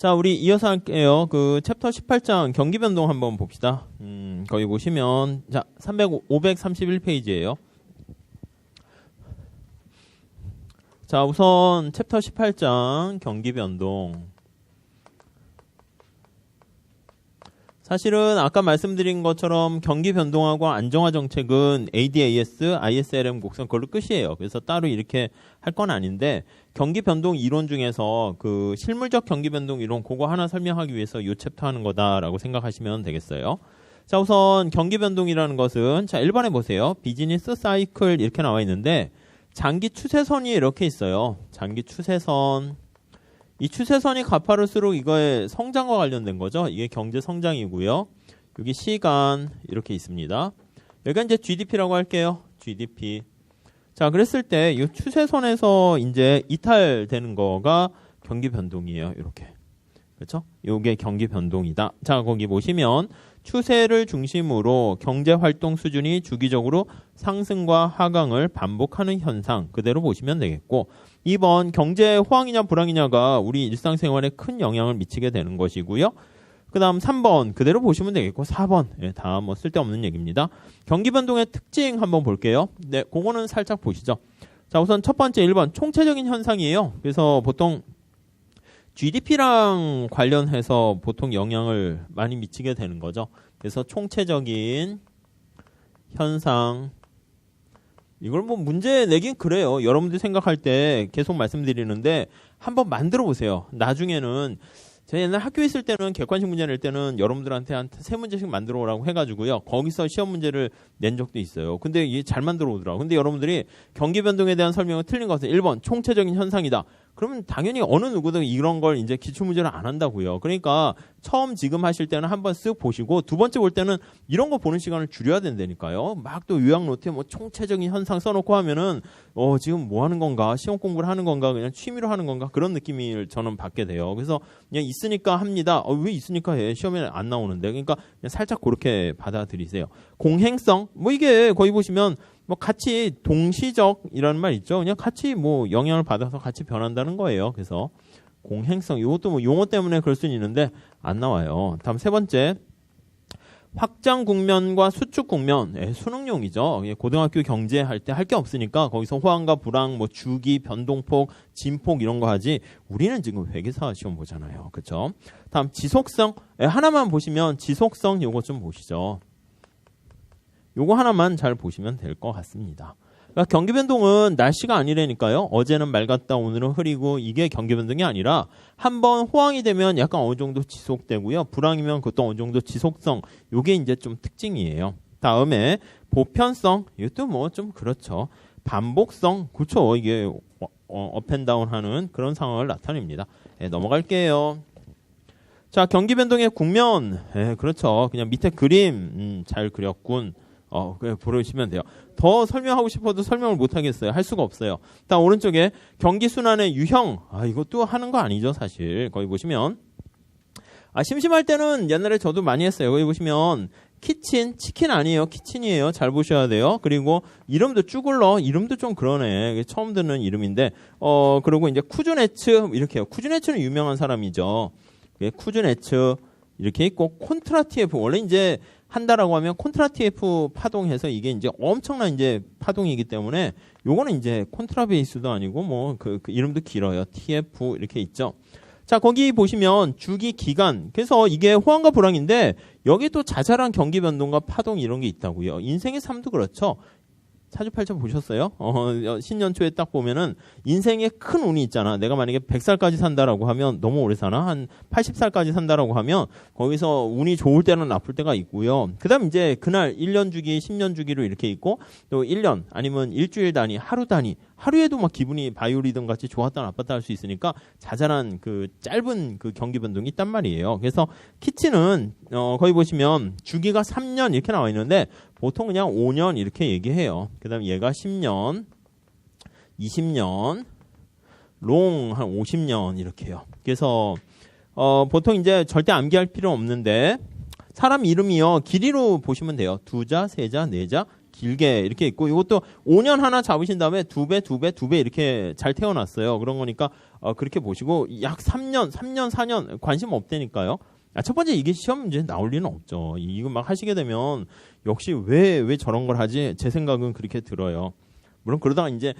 자, 우리 이어서 할게요. 그 챕터 18장 경기 변동 한번 봅시다. 거기 보시면 자, 531페이지예요. 자, 우선 챕터 18장 경기 변동. 사실은 아까 말씀드린 것처럼 경기 변동하고 안정화 정책은 ADAS, ISLM 곡선 그걸로 끝이에요. 그래서 따로 이렇게 할 건 아닌데 경기 변동 이론 중에서 그 실물적 경기 변동 이론 그거 하나 설명하기 위해서 이 챕터 하는 거다라고 생각하시면 되겠어요. 자, 우선 경기 변동이라는 것은 자, 1번에 보세요. 비즈니스 사이클 이렇게 나와 있는데 장기 추세선이 이렇게 있어요. 장기 추세선. 이 추세선이 가파를수록 이거의 성장과 관련된 거죠. 이게 경제 성장이고요. 여기 시간 이렇게 있습니다. 여기가 이제 GDP라고 할게요. GDP. 자, 그랬을 때 이 추세선에서 이제 이탈되는 거가 경기 변동이에요. 이렇게. 그렇죠? 요게 경기 변동이다. 자, 거기 보시면 추세를 중심으로 경제 활동 수준이 주기적으로 상승과 하강을 반복하는 현상 그대로 보시면 되겠고 2번 경제 호황이냐 불황이냐가 우리 일상생활에 큰 영향을 미치게 되는 것이고요. 그 다음 3번 그대로 보시면 되겠고 4번 예, 다 뭐 쓸데없는 얘기입니다. 경기 변동의 특징 한번 볼게요. 네, 그거는 살짝 보시죠. 자, 우선 첫 번째 1번 총체적인 현상이에요. 그래서 보통 GDP랑 관련해서 보통 영향을 많이 미치게 되는 거죠. 그래서 총체적인 현상 이걸 뭐 문제 내긴 그래요. 여러분들 생각할 때 계속 말씀드리는데 한번 만들어 보세요. 나중에는 제가 옛날 학교에 있을 때는 객관식 문제 낼 때는 여러분들한테 한 3문제씩 만들어 오라고 해가지고요. 거기서 시험 문제를 낸 적도 있어요. 근데 이게 잘 만들어 오더라고요. 근데 여러분들이 경기 변동에 대한 설명은 틀린 것은 1번 총체적인 현상이다. 그러면 당연히 어느 누구든 이런 걸 이제 기출문제를 안 한다고요. 그러니까 처음 지금 하실 때는 한번 쓱 보시고 두 번째 볼 때는 이런 거 보는 시간을 줄여야 된다니까요. 막 또 요약 노트에 뭐 총체적인 현상 써놓고 하면은 지금 뭐 하는 건가? 시험 공부를 하는 건가? 그냥 취미로 하는 건가? 그런 느낌을 저는 받게 돼요. 그래서 그냥 있으니까 합니다. 왜 있으니까 해? 시험에 안 나오는데. 그러니까 그냥 살짝 그렇게 받아들이세요. 공행성 뭐 이게 거기 보시면 뭐 같이 동시적이라는 말 있죠. 그냥 같이 뭐 영향을 받아서 같이 변한다는 거예요. 그래서 공행성 이것도 뭐 용어 때문에 그럴 수는 있는데 안 나와요. 다음 세 번째 확장 국면과 수축 국면 수능용이죠. 고등학교 경제 할 때 할 게 없으니까 거기서 호황과 불황, 뭐 주기, 변동폭, 진폭 이런 거 하지. 우리는 지금 회계사 시험 보잖아요. 그렇죠? 다음 지속성 하나만 보시면 지속성 요거 좀 보시죠. 요거 하나만 잘 보시면 될 것 같습니다. 그러니까 경기 변동은 날씨가 아니라니까요. 어제는 맑았다 오늘은 흐리고 이게 경기 변동이 아니라 한번 호황이 되면 약간 어느 정도 지속되고요. 불황이면 그것도 어느 정도 지속성 요게 이제 좀 특징이에요. 다음에 보편성 이것도 뭐 좀 그렇죠. 반복성 그렇죠. 이게 업앤다운 하는 그런 상황을 나타냅니다. 네, 넘어갈게요. 자, 경기 변동의 국면 그렇죠. 그냥 밑에 그림 잘 그렸군. 그냥 보시면 돼요. 더 설명하고 싶어도 설명을 못 하겠어요. 할 수가 없어요. 다음 오른쪽에 경기 순환의 유형. 이것도 하는 거 아니죠, 사실. 거기 보시면 심심할 때는 옛날에 저도 많이 했어요. 거기 보시면 키친, 치킨 아니에요. 키친이에요. 잘 보셔야 돼요. 그리고 이름도 쭈글러. 이름도 좀 그러네. 처음 듣는 이름인데 그리고 이제 쿠즈네츠 이렇게요. 쿠즈네츠는 유명한 사람이죠. 쿠즈네츠 이렇게 있고 콘트라티에프 원래 이제 한다라고 하면 콘트라티에프 파동해서 이게 이제 엄청난 이제 파동이기 때문에 요거는 이제 콘트라베이스도 아니고 뭐 그 이름도 길어요. TF 이렇게 있죠. 자, 거기 보시면 주기 기간. 그래서 이게 호황과 불황인데 여기 또 자잘한 경기 변동과 파동 이런 게 있다고요. 인생의 삶도 그렇죠. 사주팔자 보셨어요? 신년 초에 딱 보면은 인생에 큰 운이 있잖아. 내가 만약에 100살까지 산다라고 하면 너무 오래 사나? 한 80살까지 산다라고 하면 거기서 운이 좋을 때는 나쁠 때가 있고요. 그 다음 이제 그날 1년 주기, 10년 주기로 이렇게 있고 또 1년 아니면 일주일 단위, 하루 단위. 하루에도 막 기분이 바이오리듬 같이 좋았다 나빴다 할 수 있으니까 자잘한 그 짧은 그 경기 변동이 있단 말이에요. 그래서 키친은 거기 보시면 주기가 3년 이렇게 나와 있는데 보통 그냥 5년 이렇게 얘기해요. 그 다음 얘가 10년, 20년, 롱 한 50년 이렇게요. 그래서 보통 이제 절대 암기할 필요 없는데 사람 이름이요. 길이로 보시면 돼요. 두자, 세자, 네자, 길게 이렇게 있고 이것도 5년 하나 잡으신 다음에 2배, 2배, 2배 이렇게 잘 태어났어요. 그런 거니까 그렇게 보시고 약 3년, 4년 관심 없다니까요. 첫 번째 이게 시험 문제 나올 리는 없죠. 이거 막 하시게 되면 역시 왜 저런 걸 하지? 제 생각은 그렇게 들어요. 물론 그러다가 이제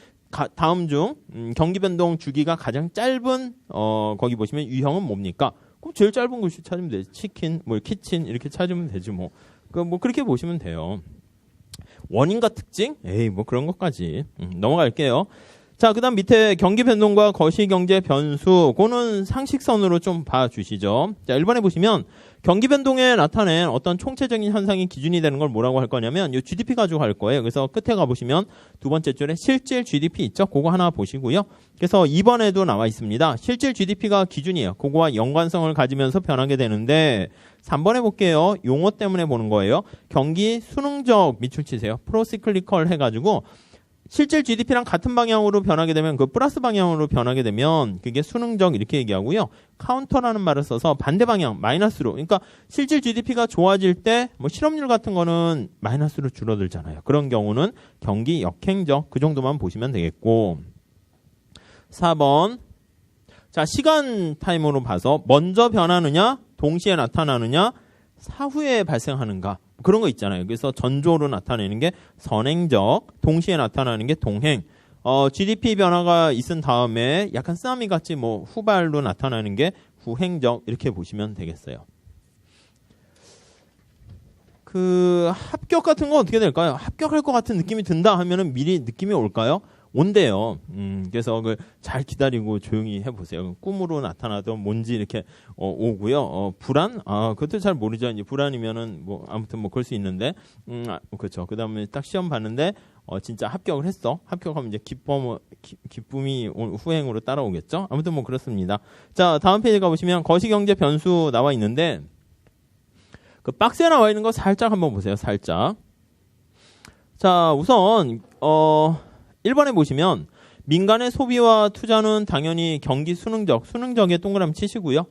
다음 중 경기 변동 주기가 가장 짧은 거기 보시면 유형은 뭡니까? 그럼 제일 짧은 글씨 찾으면 되지. 치킨, 뭐 키친 이렇게 찾으면 되지 뭐. 뭐 그렇게 보시면 돼요. 원인과 특징? 에이 뭐 그런 것까지 넘어갈게요. 자, 그다음 밑에 경기 변동과 거시경제 변수, 그거는 상식선으로 좀 봐주시죠. 자, 1번에 보시면 경기 변동에 나타낸 어떤 총체적인 현상이 기준이 되는 걸 뭐라고 할 거냐면 이 GDP 가지고 할 거예요. 그래서 끝에 가보시면 두 번째 줄에 실질 GDP 있죠? 그거 하나 보시고요. 그래서 2번에도 나와 있습니다. 실질 GDP가 기준이에요. 그거와 연관성을 가지면서 변하게 되는데 3번에 볼게요. 용어 때문에 보는 거예요. 경기 수능적 밑줄치세요. 프로시클리컬 해가지고 실질 GDP랑 같은 방향으로 변하게 되면 그 플러스 방향으로 변하게 되면 그게 수능적 이렇게 얘기하고요. 카운터라는 말을 써서 반대 방향 마이너스로. 그러니까 실질 GDP가 좋아질 때 뭐 실업률 같은 거는 마이너스로 줄어들잖아요. 그런 경우는 경기 역행적 그 정도만 보시면 되겠고. 4번. 자, 시간 타임으로 봐서 먼저 변하느냐, 동시에 나타나느냐, 사후에 발생하는가. 그런 거 있잖아요. 그래서 전조로 나타내는 게 선행적, 동시에 나타나는 게 동행. GDP 변화가 있은 다음에 약간 쓰나미 같이 뭐 후발로 나타나는 게 후행적 이렇게 보시면 되겠어요. 그 합격 같은 거 어떻게 될까요? 합격할 것 같은 느낌이 든다 하면은 미리 느낌이 올까요? 온대요. 그래서 잘 기다리고 조용히 해보세요. 꿈으로 나타나던 뭔지 이렇게 오고요. 불안? 그것도 잘 모르죠. 이제 불안이면은 뭐 아무튼 뭐 그럴 수 있는데, 그렇죠. 그 다음에 딱 시험 봤는데 진짜 합격을 했어. 합격하면 이제 기쁨이 후행으로 따라오겠죠. 아무튼 뭐 그렇습니다. 자, 다음 페이지 가보시면 거시경제 변수 나와 있는데 그 박스에 나와 있는 거 살짝 한번 보세요. 살짝. 자, 우선 1번에 보시면 민간의 소비와 투자는 당연히 경기 수능적에 동그라미 치시고요.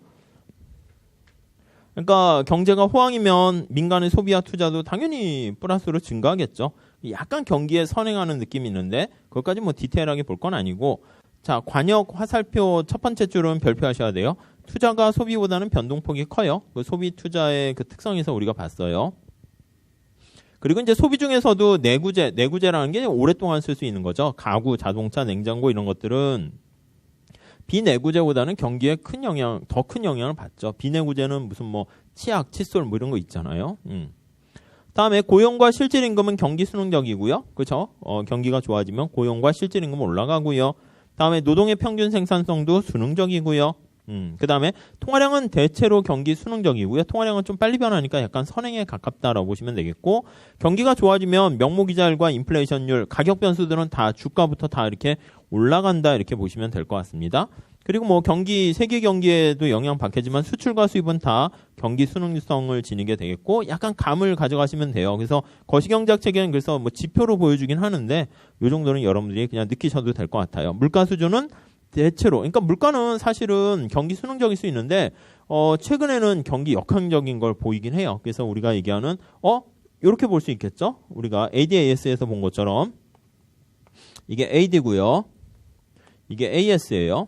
그러니까 경제가 호황이면 민간의 소비와 투자도 당연히 플러스로 증가하겠죠. 약간 경기에 선행하는 느낌이 있는데 그것까지 뭐 디테일하게 볼 건 아니고, 자, 관역 화살표 첫 번째 줄은 별표하셔야 돼요. 투자가 소비보다는 변동폭이 커요. 그 소비 투자의 그 특성에서 우리가 봤어요. 그리고 이제 소비 중에서도 내구재라는 게 오랫동안 쓸 수 있는 거죠. 가구, 자동차, 냉장고 이런 것들은 비내구재보다는 경기에 더 큰 영향을 받죠. 비내구재는 무슨 뭐 치약, 칫솔 뭐 이런 거 있잖아요. 다음에 고용과 실질임금은 경기 수능적이고요. 그렇죠? 경기가 좋아지면 고용과 실질임금은 올라가고요. 다음에 노동의 평균 생산성도 수능적이고요. 그 다음에 통화량은 대체로 경기 수능적이고요. 통화량은 좀 빨리 변하니까 약간 선행에 가깝다라고 보시면 되겠고, 경기가 좋아지면 명목이자율과 인플레이션율, 가격 변수들은 다 주가부터 다 이렇게 올라간다 이렇게 보시면 될 것 같습니다. 그리고 뭐 세계 경기에도 영향 받겠지만 수출과 수입은 다 경기 수능성을 지니게 되겠고, 약간 감을 가져가시면 돼요. 그래서 거시경제학 체계는 그래서 뭐 지표로 보여주긴 하는데 이 정도는 여러분들이 그냥 느끼셔도 될 것 같아요. 물가 수준은 대체로, 그러니까 물가는 사실은 경기 수능적일 수 있는데 최근에는 경기 역행적인 걸 보이긴 해요. 그래서 우리가 얘기하는 이렇게 볼 수 있겠죠. 우리가 ADAS에서 본 것처럼 이게 AD고요, 이게 AS예요,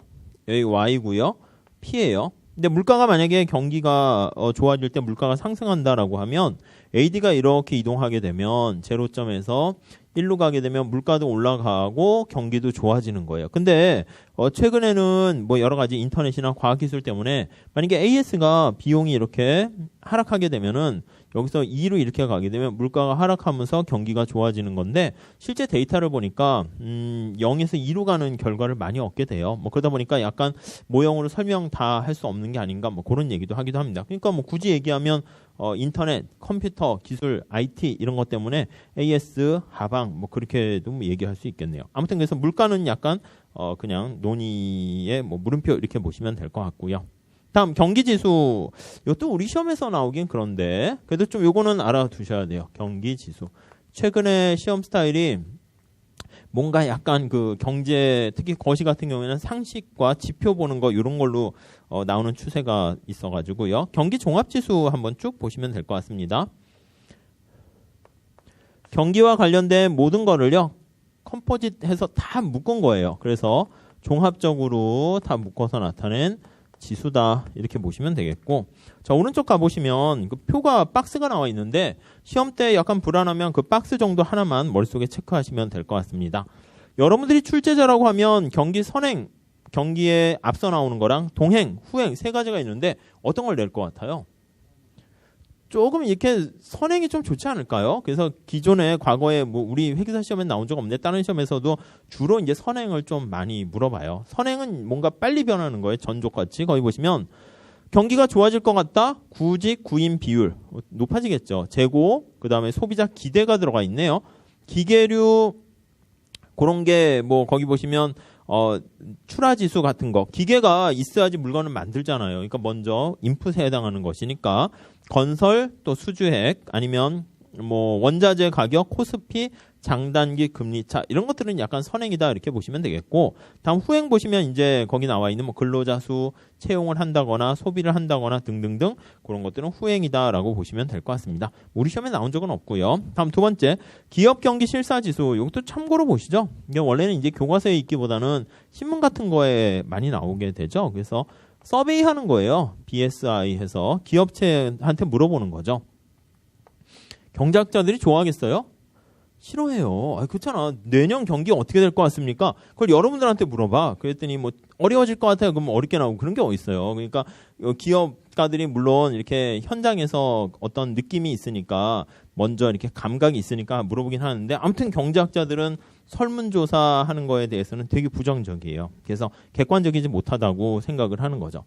여기 Y고요, P예요. 근데 물가가 만약에 경기가 좋아질 때 물가가 상승한다라고 하면 AD가 이렇게 이동하게 되면 제로점에서 1로 가게 되면 물가도 올라가고 경기도 좋아지는 거예요. 근데 최근에는 뭐 여러 가지 인터넷이나 과학기술 때문에 만약에 AS가 비용이 이렇게 하락하게 되면은 여기서 2로 이렇게 가게 되면 물가가 하락하면서 경기가 좋아지는 건데, 실제 데이터를 보니까 0에서 2로 가는 결과를 많이 얻게 돼요. 뭐 그러다 보니까 약간 모형으로 설명 다 할 수 없는 게 아닌가 뭐 그런 얘기도 하기도 합니다. 그러니까 뭐 굳이 얘기하면 인터넷, 컴퓨터, 기술, IT 이런 것 때문에 AS 하방 뭐 그렇게도 뭐 얘기할 수 있겠네요. 아무튼 그래서 물가는 약간 그냥 논의의 뭐 물음표 이렇게 보시면 될 것 같고요. 다음 경기지수, 이것도 우리 시험에서 나오긴 그런데 그래도 좀 요거는 알아두셔야 돼요. 경기지수. 최근에 시험 스타일이 뭔가 약간 그 경제, 특히 거시 같은 경우에는 상식과 지표 보는 거 이런 걸로 나오는 추세가 있어가지고요. 경기 종합지수 한번 쭉 보시면 될 것 같습니다. 경기와 관련된 모든 거를요 컴포짓해서 다 묶은 거예요. 그래서 종합적으로 다 묶어서 나타낸 지수다 이렇게 보시면 되겠고, 자 오른쪽 가보시면 그 표가 박스가 나와 있는데 시험 때 약간 불안하면 그 박스 정도 하나만 머릿속에 체크하시면 될 것 같습니다. 여러분들이 출제자라고 하면 경기 선행, 경기에 앞서 나오는 거랑 동행, 후행 세 가지가 있는데 어떤 걸 낼 것 같아요? 조금 이렇게 선행이 좀 좋지 않을까요? 그래서 기존에 과거에 뭐 우리 회계사 시험에 나온 적 없는데 다른 시험에서도 주로 이제 선행을 좀 많이 물어봐요. 선행은 뭔가 빨리 변하는 거예요. 전족같이. 거기 보시면 경기가 좋아질 것 같다. 구직, 구인 비율 높아지겠죠. 재고, 그 다음에 소비자 기대가 들어가 있네요. 기계류 그런 게 뭐 거기 보시면 출하지수 같은 거 기계가 있어야지 물건을 만들잖아요. 그러니까 먼저 인풋에 해당하는 것이니까 건설 또 수주액 아니면 뭐 원자재 가격 코스피 장단기 금리차 이런 것들은 약간 선행이다 이렇게 보시면 되겠고, 다음 후행 보시면 이제 거기 나와 있는 뭐 근로자 수 채용을 한다거나 소비를 한다거나 등등등 그런 것들은 후행이다라고 보시면 될 것 같습니다. 우리 시험에 나온 적은 없고요. 다음 두 번째 기업 경기 실사 지수, 이것도 참고로 보시죠. 이게 원래는 이제 교과서에 있기보다는 신문 같은 거에 많이 나오게 되죠. 그래서 서베이 하는 거예요. BSI 해서 기업체한테 물어보는 거죠. 경제학자들이 좋아하겠어요? 싫어해요. 그렇잖아. 내년 경기 어떻게 될 것 같습니까? 그걸 여러분들한테 물어봐. 그랬더니 뭐 어려워질 것 같아요. 그럼 어렵게 나오고 그런 게 어딨어요. 그러니까 기업가들이 물론 이렇게 현장에서 어떤 느낌이 있으니까 먼저 이렇게 감각이 있으니까 물어보긴 하는데, 아무튼 경제학자들은 설문조사하는 거에 대해서는 되게 부정적이에요. 그래서 객관적이지 못하다고 생각을 하는 거죠.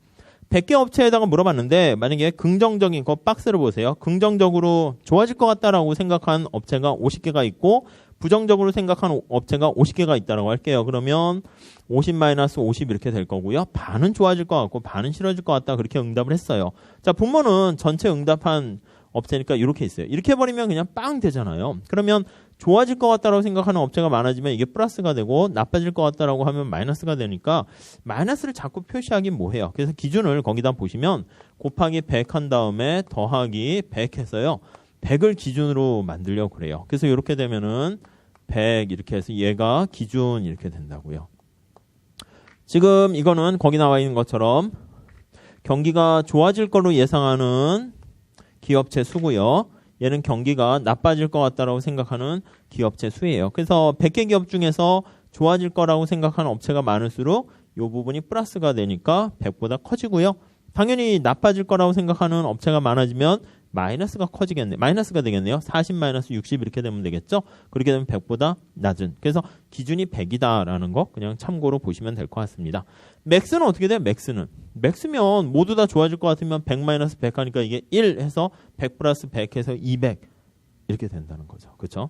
100개 업체에다가 물어봤는데 만약에 긍정적인 거 박스를 보세요. 긍정적으로 좋아질 것 같다라고 생각한 업체가 50개가 있고 부정적으로 생각한 업체가 50개가 있다라고 할게요. 그러면 50-50 이렇게 될 거고요. 반은 좋아질 것 같고 반은 싫어질 것 같다 그렇게 응답을 했어요. 자, 분모는 전체 응답한 업체니까 이렇게 있어요. 이렇게 해버리면 그냥 빵 되잖아요. 그러면 좋아질 것 같다라고 생각하는 업체가 많아지면 이게 플러스가 되고 나빠질 것 같다라고 하면 마이너스가 되니까 마이너스를 자꾸 표시하긴 뭐해요. 그래서 기준을 거기다 보시면 곱하기 100 한 다음에 더하기 100 해서요. 100을 기준으로 만들려고 그래요. 그래서 이렇게 되면은 100 이렇게 해서 얘가 기준 이렇게 된다고요. 지금 이거는 거기 나와 있는 것처럼 경기가 좋아질 거로 예상하는 기업체 수고요. 얘는 경기가 나빠질 것 같다라고 생각하는 기업체 수예요. 그래서 100개 기업 중에서 좋아질 거라고 생각하는 업체가 많을수록 이 부분이 플러스가 되니까 100보다 커지고요. 당연히 나빠질 거라고 생각하는 업체가 많아지면 마이너스가 커지겠네. 마이너스가 되겠네요. 40-60 이렇게 되면 되겠죠. 그렇게 되면 100보다 낮은. 그래서 기준이 100이다라는 거 그냥 참고로 보시면 될 것 같습니다. 맥스는 어떻게 돼요? 맥스면 모두 다 좋아질 것 같으면 100-100 하니까 이게 1 해서 100 플러스 100 해서 200 이렇게 된다는 거죠. 그렇죠?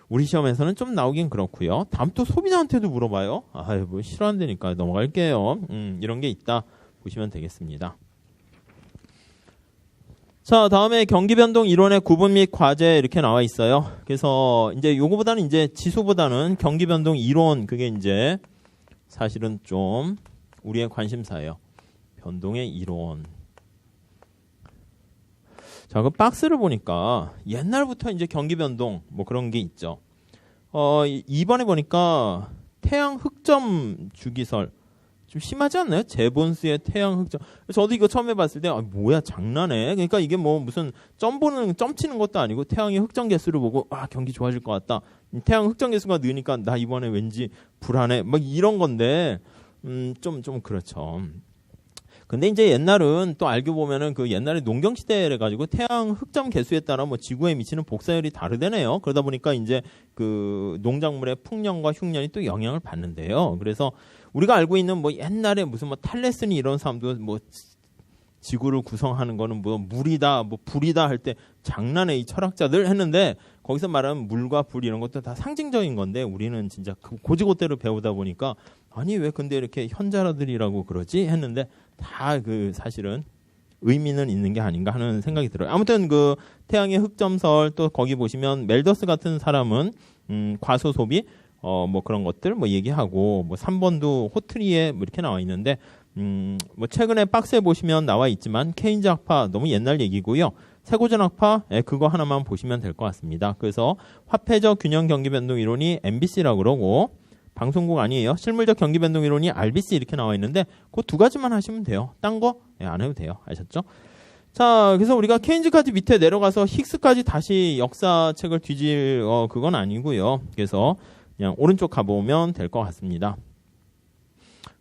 우리 시험에서는 좀 나오긴 그렇고요. 다음 또 소비자한테도 물어봐요. 뭐 싫어한다니까 넘어갈게요. 이런 게 있다 보시면 되겠습니다. 자, 다음에 경기 변동 이론의 구분 및 과제 이렇게 나와 있어요. 그래서 이제 요거보다는 이제 지수보다는 경기 변동 이론, 그게 이제 사실은 좀 우리의 관심사예요. 변동의 이론. 자, 그 박스를 보니까 옛날부터 이제 경기 변동 뭐 그런 게 있죠. 이번에 보니까 태양 흑점 주기설 좀 심하지 않나요? 제본스의 태양 흑점. 저도 이거 처음에 봤을 때 뭐야 장난해. 그러니까 이게 뭐 무슨 점 치는 것도 아니고 태양의 흑점 개수를 보고 경기 좋아질 것 같다. 태양 흑점 개수가 느니까 나 이번에 왠지 불안해. 막 이런 건데 좀 그렇죠. 근데 이제 옛날은 또 알고 보면은 그 옛날에 농경 시대래 가지고 태양 흑점 개수에 따라 뭐 지구에 미치는 복사율이 다르대네요. 그러다 보니까 이제 그 농작물의 풍년과 흉년이 또 영향을 받는데요. 그래서 우리가 알고 있는 뭐 옛날에 무슨 뭐 탈레스니 이런 사람도 뭐 지구를 구성하는 거는 뭐 물이다, 뭐 불이다 할 때 장난해 이 철학자들 했는데 거기서 말하는 물과 불 이런 것도 다 상징적인 건데 우리는 진짜 고지고대로 배우다 보니까 아니 왜 근데 이렇게 현자라들이라고 그러지 했는데 다 그 사실은 의미는 있는 게 아닌가 하는 생각이 들어요. 아무튼 그 태양의 흑점설 또 거기 보시면 멜더스 같은 사람은 과소 소비 뭐 그런 것들 뭐 얘기하고 뭐 3번도 호트리에 뭐 이렇게 나와 있는데 뭐 최근에 박스에 보시면 나와 있지만 케인즈 학파 너무 옛날 얘기고요. 세고전학파 그거 하나만 보시면 될 것 같습니다. 그래서 화폐적 균형 경기 변동 이론이 MBC라고 그러고 방송국 아니에요. 실물적 경기 변동 이론이 RBC 이렇게 나와 있는데 그 두 가지만 하시면 돼요. 딴 거 안 해도 돼요. 아셨죠? 자, 그래서 우리가 케인즈까지 밑에 내려가서 힉스까지 다시 역사책을 뒤질 그건 아니고요. 그래서 그냥 오른쪽 가보면 될 것 같습니다.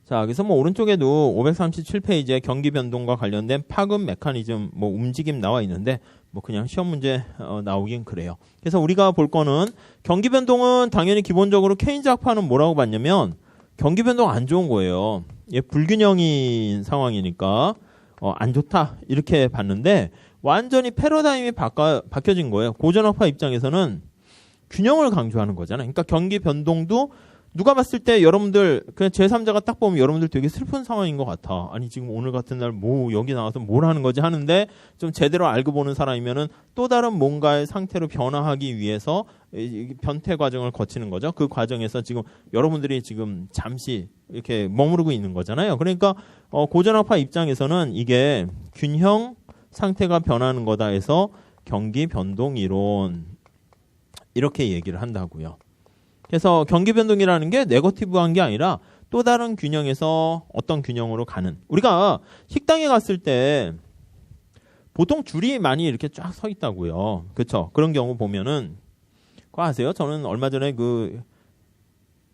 자, 그래서 뭐 오른쪽에도 537페이지에 경기 변동과 관련된 파급 메커니즘 뭐 움직임 나와 있는데 뭐 그냥 시험 문제 나오긴 그래요. 그래서 우리가 볼 거는 경기 변동은 당연히 기본적으로 케인즈 학파는 뭐라고 봤냐면 경기 변동 안 좋은 거예요. 얘 불균형인 상황이니까 안 좋다 이렇게 봤는데 완전히 패러다임이 바뀌어진 거예요. 고전학파 입장에서는 균형을 강조하는 거잖아요. 그러니까 경기 변동도 누가 봤을 때 여러분들 그냥 제3자가 딱 보면 여러분들 되게 슬픈 상황인 것 같아. 아니 지금 오늘 같은 날 뭐 여기 나와서 뭘 하는 거지 하는데 좀 제대로 알고 보는 사람이면은 또 다른 뭔가의 상태로 변화하기 위해서 변태 과정을 거치는 거죠. 그 과정에서 지금 여러분들이 지금 잠시 이렇게 머무르고 있는 거잖아요. 그러니까 고전학파 입장에서는 이게 균형 상태가 변하는 거다 해서 경기 변동 이론 이렇게 얘기를 한다고요. 그래서 경기 변동이라는 게 네거티브한 게 아니라 또 다른 균형에서 어떤 균형으로 가는. 우리가 식당에 갔을 때 보통 줄이 많이 이렇게 쫙 서 있다고요. 그렇죠? 그런 경우 보면은 그거 아세요? 저는 얼마 전에 그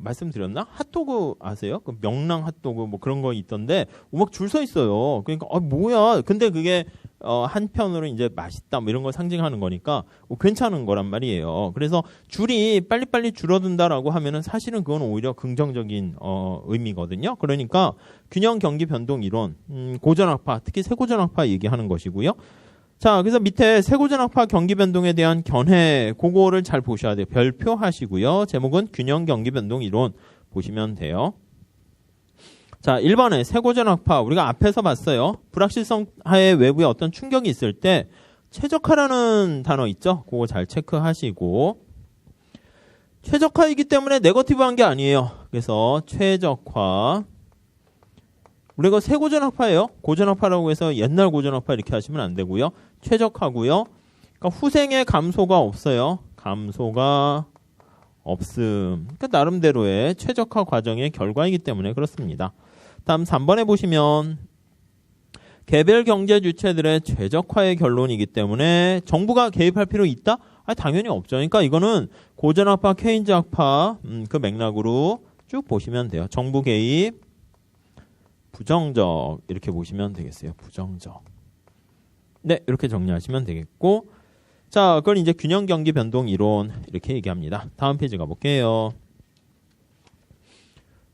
말씀드렸나? 핫도그 아세요? 그 명랑 핫도그 뭐 그런 거 있던데 막 줄 서 있어요. 그러니까 뭐야? 근데 그게 한편으로 이제 맛있다 뭐 이런 걸 상징하는 거니까 괜찮은 거란 말이에요. 그래서 줄이 빨리빨리 줄어든다라고 하면은 사실은 그건 오히려 긍정적인 의미거든요. 그러니까 균형 경기 변동 이론, 고전학파, 특히 세고전학파 얘기하는 것이고요. 자, 그래서 밑에 세고전학파 경기 변동에 대한 견해 그거를 잘 보셔야 돼요. 별표 하시고요. 제목은 균형 경기 변동 이론 보시면 돼요. 자, 1번에 세고전학파 우리가 앞에서 봤어요. 불확실성 하에 외부에 어떤 충격이 있을 때 최적화라는 단어 있죠. 그거 잘 체크하시고 최적화이기 때문에 네거티브한 게 아니에요. 그래서 최적화 우리가 세고전학파예요. 고전학파라고 해서 옛날 고전학파 이렇게 하시면 안 되고요. 최적화고요. 그러니까 후생의 감소가 없어요. 감소가 없음. 그러니까 나름대로의 최적화 과정의 결과이기 때문에 그렇습니다. 다음 3번에 보시면 개별 경제 주체들의 최적화의 결론이기 때문에 정부가 개입할 필요 있다? 당연히 없죠. 그러니까 이거는 고전학파, 케인즈학파 그 맥락으로 쭉 보시면 돼요. 정부 개입, 부정적 이렇게 보시면 되겠어요. 부정적. 네, 이렇게 정리하시면 되겠고 자, 그걸 이제 균형 경기 변동 이론 이렇게 얘기합니다. 다음 페이지 가볼게요.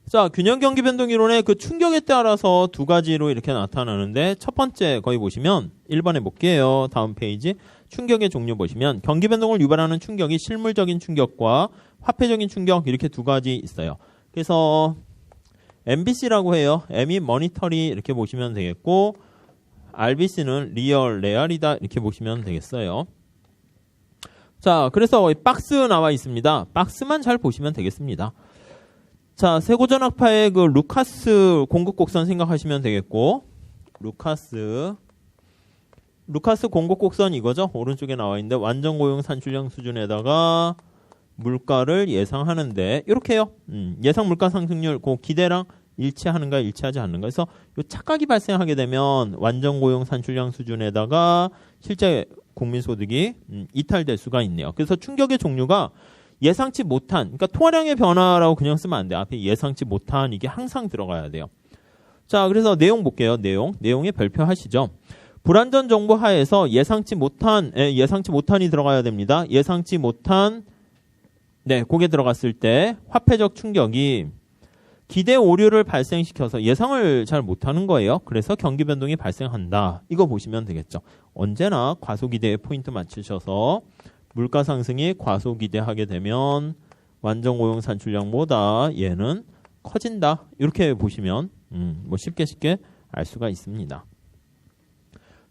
자, 균형 경기 변동 이론의 그 충격에 따라서 두 가지로 이렇게 나타나는데 첫 번째 거기 보시면 1번에 볼게요. 다음 페이지 충격의 종류 보시면 경기 변동을 유발하는 충격이 실물적인 충격과 화폐적인 충격 이렇게 두 가지 있어요. 그래서 MBC라고 해요. M이 머니터리 이렇게 보시면 되겠고 RBC는 리얼, 레알이다 이렇게 보시면 되겠어요. 자, 그래서 박스 나와 있습니다. 박스만 잘 보시면 되겠습니다. 자, 세고전학파의 그 루카스 공급곡선 생각하시면 되겠고 루카스 공급곡선 이거죠. 오른쪽에 나와 있는데 완전 고용 산출량 수준에다가 물가를 예상하는데 이렇게요. 예상 물가 상승률 그 기대랑 일치하는가 일치하지 않는가. 그래서 요 착각이 발생하게 되면 완전 고용 산출량 수준에다가 실제 국민 소득이 이탈될 수가 있네요. 그래서 충격의 종류가 예상치 못한, 그러니까 통화량의 변화라고 그냥 쓰면 안 돼요. 앞에 예상치 못한 이게 항상 들어가야 돼요. 자, 그래서 내용 볼게요. 내용에 별표 하시죠. 불안전 정보 하에서 예상치 못한이 들어가야 됩니다. 예상치 못한 네, 그게 들어갔을 때 화폐적 충격이 기대 오류를 발생시켜서 예상을 잘 못하는 거예요. 그래서 경기 변동이 발생한다. 이거 보시면 되겠죠. 언제나 과소기대에 포인트 맞추셔서 물가 상승이 과소기대하게 되면 완전 고용 산출량보다 얘는 커진다. 이렇게 보시면 뭐 쉽게 알 수가 있습니다.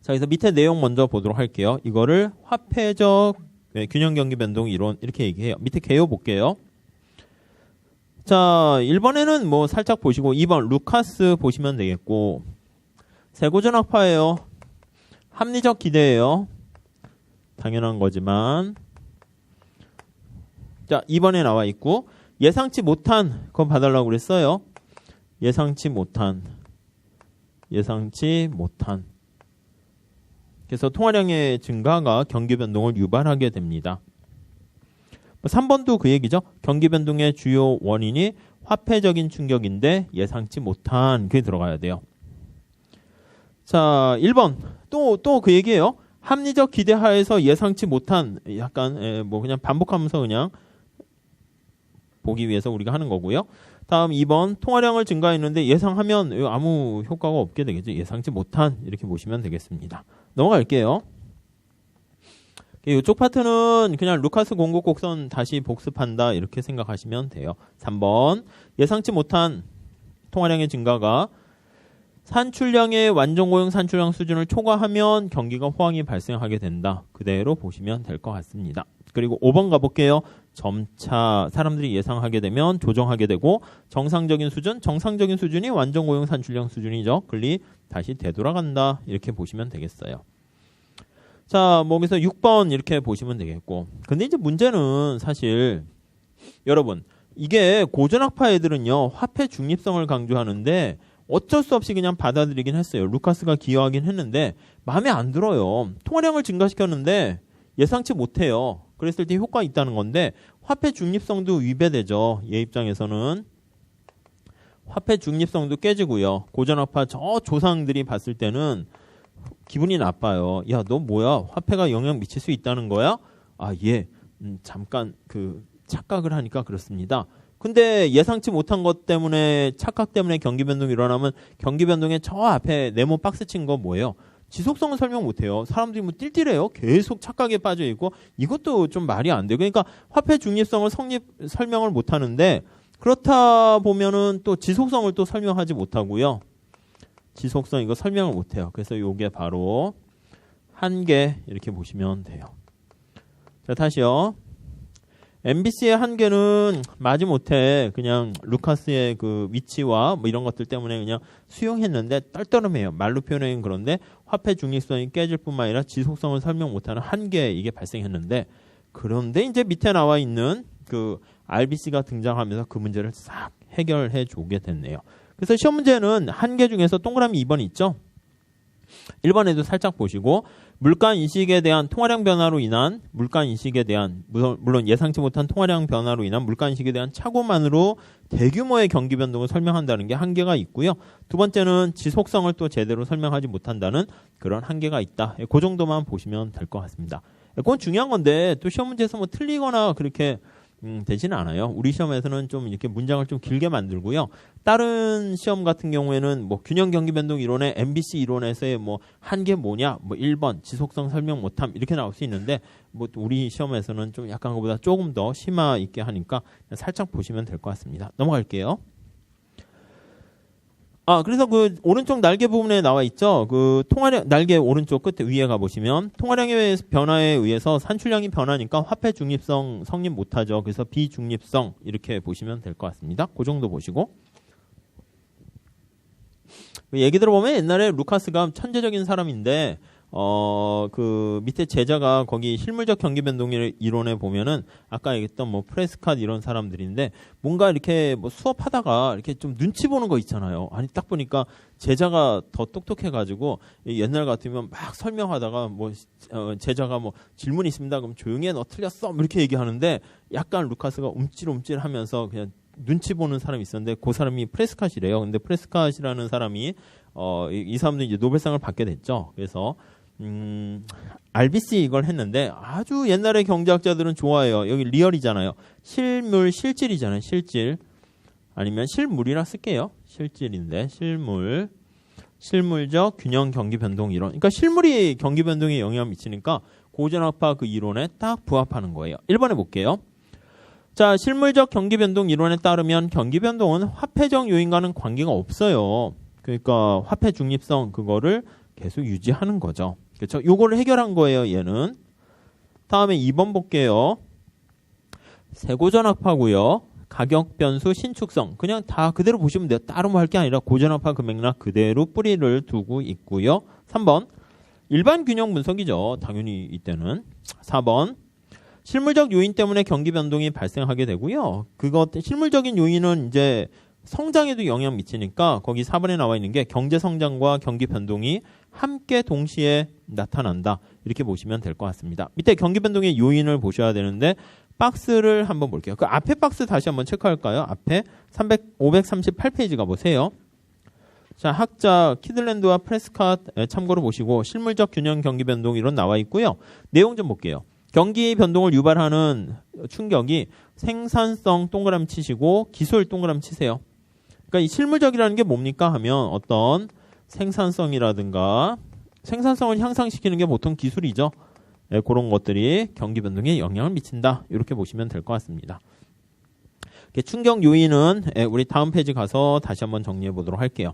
자, 그래서 밑에 내용 먼저 보도록 할게요. 이거를 화폐적 균형 경기 변동 이론 이렇게 얘기해요. 밑에 개요 볼게요. 자, 1번에는 뭐 살짝 보시고 2번 루카스 보시면 되겠고 세고전학파예요. 합리적 기대예요. 당연한 거지만. 자, 2번에 나와 있고 예상치 못한 그거 봐달라고 그랬어요. 예상치 못한. 그래서 통화량의 증가가 경기 변동을 유발하게 됩니다. 3번도 그 얘기죠. 경기 변동의 주요 원인이 화폐적인 충격인데 예상치 못한 그게 들어가야 돼요. 자, 1번 또 그 얘기예요. 합리적 기대하에서 예상치 못한 약간 뭐 그냥 반복하면서 그냥 보기 위해서 우리가 하는 거고요. 다음 2번 통화량을 증가했는데 예상하면 아무 효과가 없게 되겠죠. 예상치 못한 이렇게 보시면 되겠습니다. 넘어갈게요. 이쪽 파트는 그냥 루카스 공급 곡선 다시 복습한다 이렇게 생각하시면 돼요. 3번 예상치 못한 통화량의 증가가 산출량의 완전고용 산출량 수준을 초과하면 경기가 호황이 발생하게 된다. 그대로 보시면 될 것 같습니다. 그리고 5번 가볼게요. 점차 사람들이 예상하게 되면 조정하게 되고 정상적인 수준이 완전고용 산출량 수준이죠. 글리 다시 되돌아간다. 이렇게 보시면 되겠어요. 자, 뭐 그래서 6번 이렇게 보시면 되겠고. 근데 이제 문제는 사실 여러분 이게 고전학파 애들은요 화폐 중립성을 강조하는데 어쩔 수 없이 그냥 받아들이긴 했어요. 루카스가 기여하긴 했는데 마음에 안 들어요. 통화량을 증가시켰는데 예상치 못해요. 그랬을 때 효과 있다는 건데 화폐 중립성도 위배되죠. 얘 입장에서는 화폐 중립성도 깨지고요. 고전학파 저 조상들이 봤을 때는 기분이 나빠요. 야, 너 뭐야? 화폐가 영향 미칠 수 있다는 거야? 아, 예. 잠깐 그 착각을 하니까 그렇습니다. 근데 예상치 못한 것 때문에 착각 때문에 경기 변동이 일어나면 경기 변동에 저 앞에 네모 박스 친 거 뭐예요? 지속성은 설명 못해요. 사람들이 뭐 띨띨해요. 계속 착각에 빠져 있고 이것도 좀 말이 안 돼요. 그러니까 화폐 중립성을 설명을 못하는데 그렇다 보면은 또 지속성을 또 설명하지 못하고요. 지속성 이거 설명을 못해요. 그래서 요게 바로 한계 이렇게 보시면 돼요. 자, 다시요. MBC의 한계는 마지못해 그냥 루카스의 그 위치와 뭐 이런 것들 때문에 그냥 수용했는데 떨떠름해요. 말로 표현하기는 그런데 화폐 중립성이 깨질 뿐만 아니라 지속성을 설명 못하는 한계 이게 발생했는데 그런데 이제 밑에 나와 있는 그 RBC가 등장하면서 그 문제를 싹 해결해 주게 됐네요. 그래서 시험 문제는 한계 중에서 동그라미 2번 있죠. 1번에도 살짝 보시고 물가 인식에 대한 통화량 변화로 인한 물가 인식에 대한 물론 예상치 못한 통화량 변화로 인한 물가 인식에 대한 착오만으로 대규모의 경기 변동을 설명한다는 게 한계가 있고요. 두 번째는 지속성을 또 제대로 설명하지 못한다는 그런 한계가 있다. 그 정도만 보시면 될 것 같습니다. 그건 중요한 건데 또 시험 문제에서 뭐 틀리거나 그렇게 되지는 않아요. 우리 시험에서는 좀 이렇게 문장을 좀 길게 만들고요. 다른 시험 같은 경우에는 뭐 균형 경기 변동 이론의 MBC 이론에서의 뭐 한계 뭐냐, 뭐 1번 지속성 설명 못함 이렇게 나올 수 있는데 뭐 우리 시험에서는 좀 약간 그보다 조금 더 심화 있게 하니까 살짝 보시면 될 것 같습니다. 넘어갈게요. 그래서 그 오른쪽 날개 부분에 나와 있죠. 그 통화량 날개 오른쪽 끝에 위에 가 보시면 통화량의 변화에 의해서 산출량이 변하니까 화폐 중립성 성립 못하죠. 그래서 비중립성 이렇게 보시면 될 것 같습니다. 그 정도 보시고 얘기 들어보면 옛날에 루카스가 천재적인 사람인데 그 밑에 제자가 거기 실물적 경기 변동 이론에 보면은 아까 얘기했던 뭐 프레스캇 이런 사람들인데 뭔가 이렇게 뭐 수업하다가 이렇게 좀 눈치 보는 거 있잖아요. 아니 딱 보니까 제자가 더 똑똑해가지고 옛날 같으면 막 설명하다가 뭐 제자가 뭐 질문 있습니다. 그럼 조용히 해, 너 틀렸어. 뭐 이렇게 얘기하는데 약간 루카스가 움찔움찔하면서 그냥 눈치 보는 사람이 있었는데 그 사람이 프레스캇이래요. 근데 프레스캇이라는 사람이 이 사람도 이제 노벨상을 받게 됐죠. 그래서 RBC 이걸 했는데 아주 옛날에 경제학자들은 좋아해요. 여기 리얼이잖아요. 실물, 실질이잖아요. 실질. 아니면 실물이라 쓸게요. 실질인데 실물적 균형 경기 변동 이론. 그러니까 실물이 경기 변동에 영향을 미치니까 고전학파 그 이론에 딱 부합하는 거예요. 1번에 볼게요. 자, 실물적 경기 변동 이론에 따르면 경기 변동은 화폐적 요인과는 관계가 없어요. 그러니까 화폐 중립성 그거를 계속 유지하는 거죠. 그렇죠? 요거를 해결한 거예요, 얘는. 다음에 2번 볼게요. 세고전학파고요. 가격 변수 신축성. 그냥 다 그대로 보시면 돼요. 따로 뭐 할 게 아니라 고전학파 그 맥락 그대로 뿌리를 두고 있고요. 3번. 일반 균형 분석이죠. 당연히 이때는. 4번. 실물적 요인 때문에 경기 변동이 발생하게 되고요. 실물적인 요인은 이제 성장에도 영향 미치니까 거기 4번에 나와 있는 게 경제 성장과 경기 변동이 함께 동시에 나타난다. 이렇게 보시면 될 것 같습니다. 밑에 경기 변동의 요인을 보셔야 되는데 박스를 한번 볼게요. 그 앞에 박스 다시 한번 체크할까요? 앞에 538페이지 가보세요. 자, 학자 키들랜드와 프레스캇 참고로 보시고 실물적 균형 경기 변동 이런 나와 있고요. 내용 좀 볼게요. 경기 변동을 유발하는 충격이 생산성 동그라미 치시고 기술 동그라미 치세요. 그러니까 이 실물적이라는 게 뭡니까 하면 어떤 생산성이라든가 생산성을 향상시키는 게 보통 기술이죠. 네, 그런 것들이 경기 변동에 영향을 미친다. 이렇게 보시면 될 것 같습니다. 충격 요인은 우리 다음 페이지 가서 다시 한번 정리해 보도록 할게요.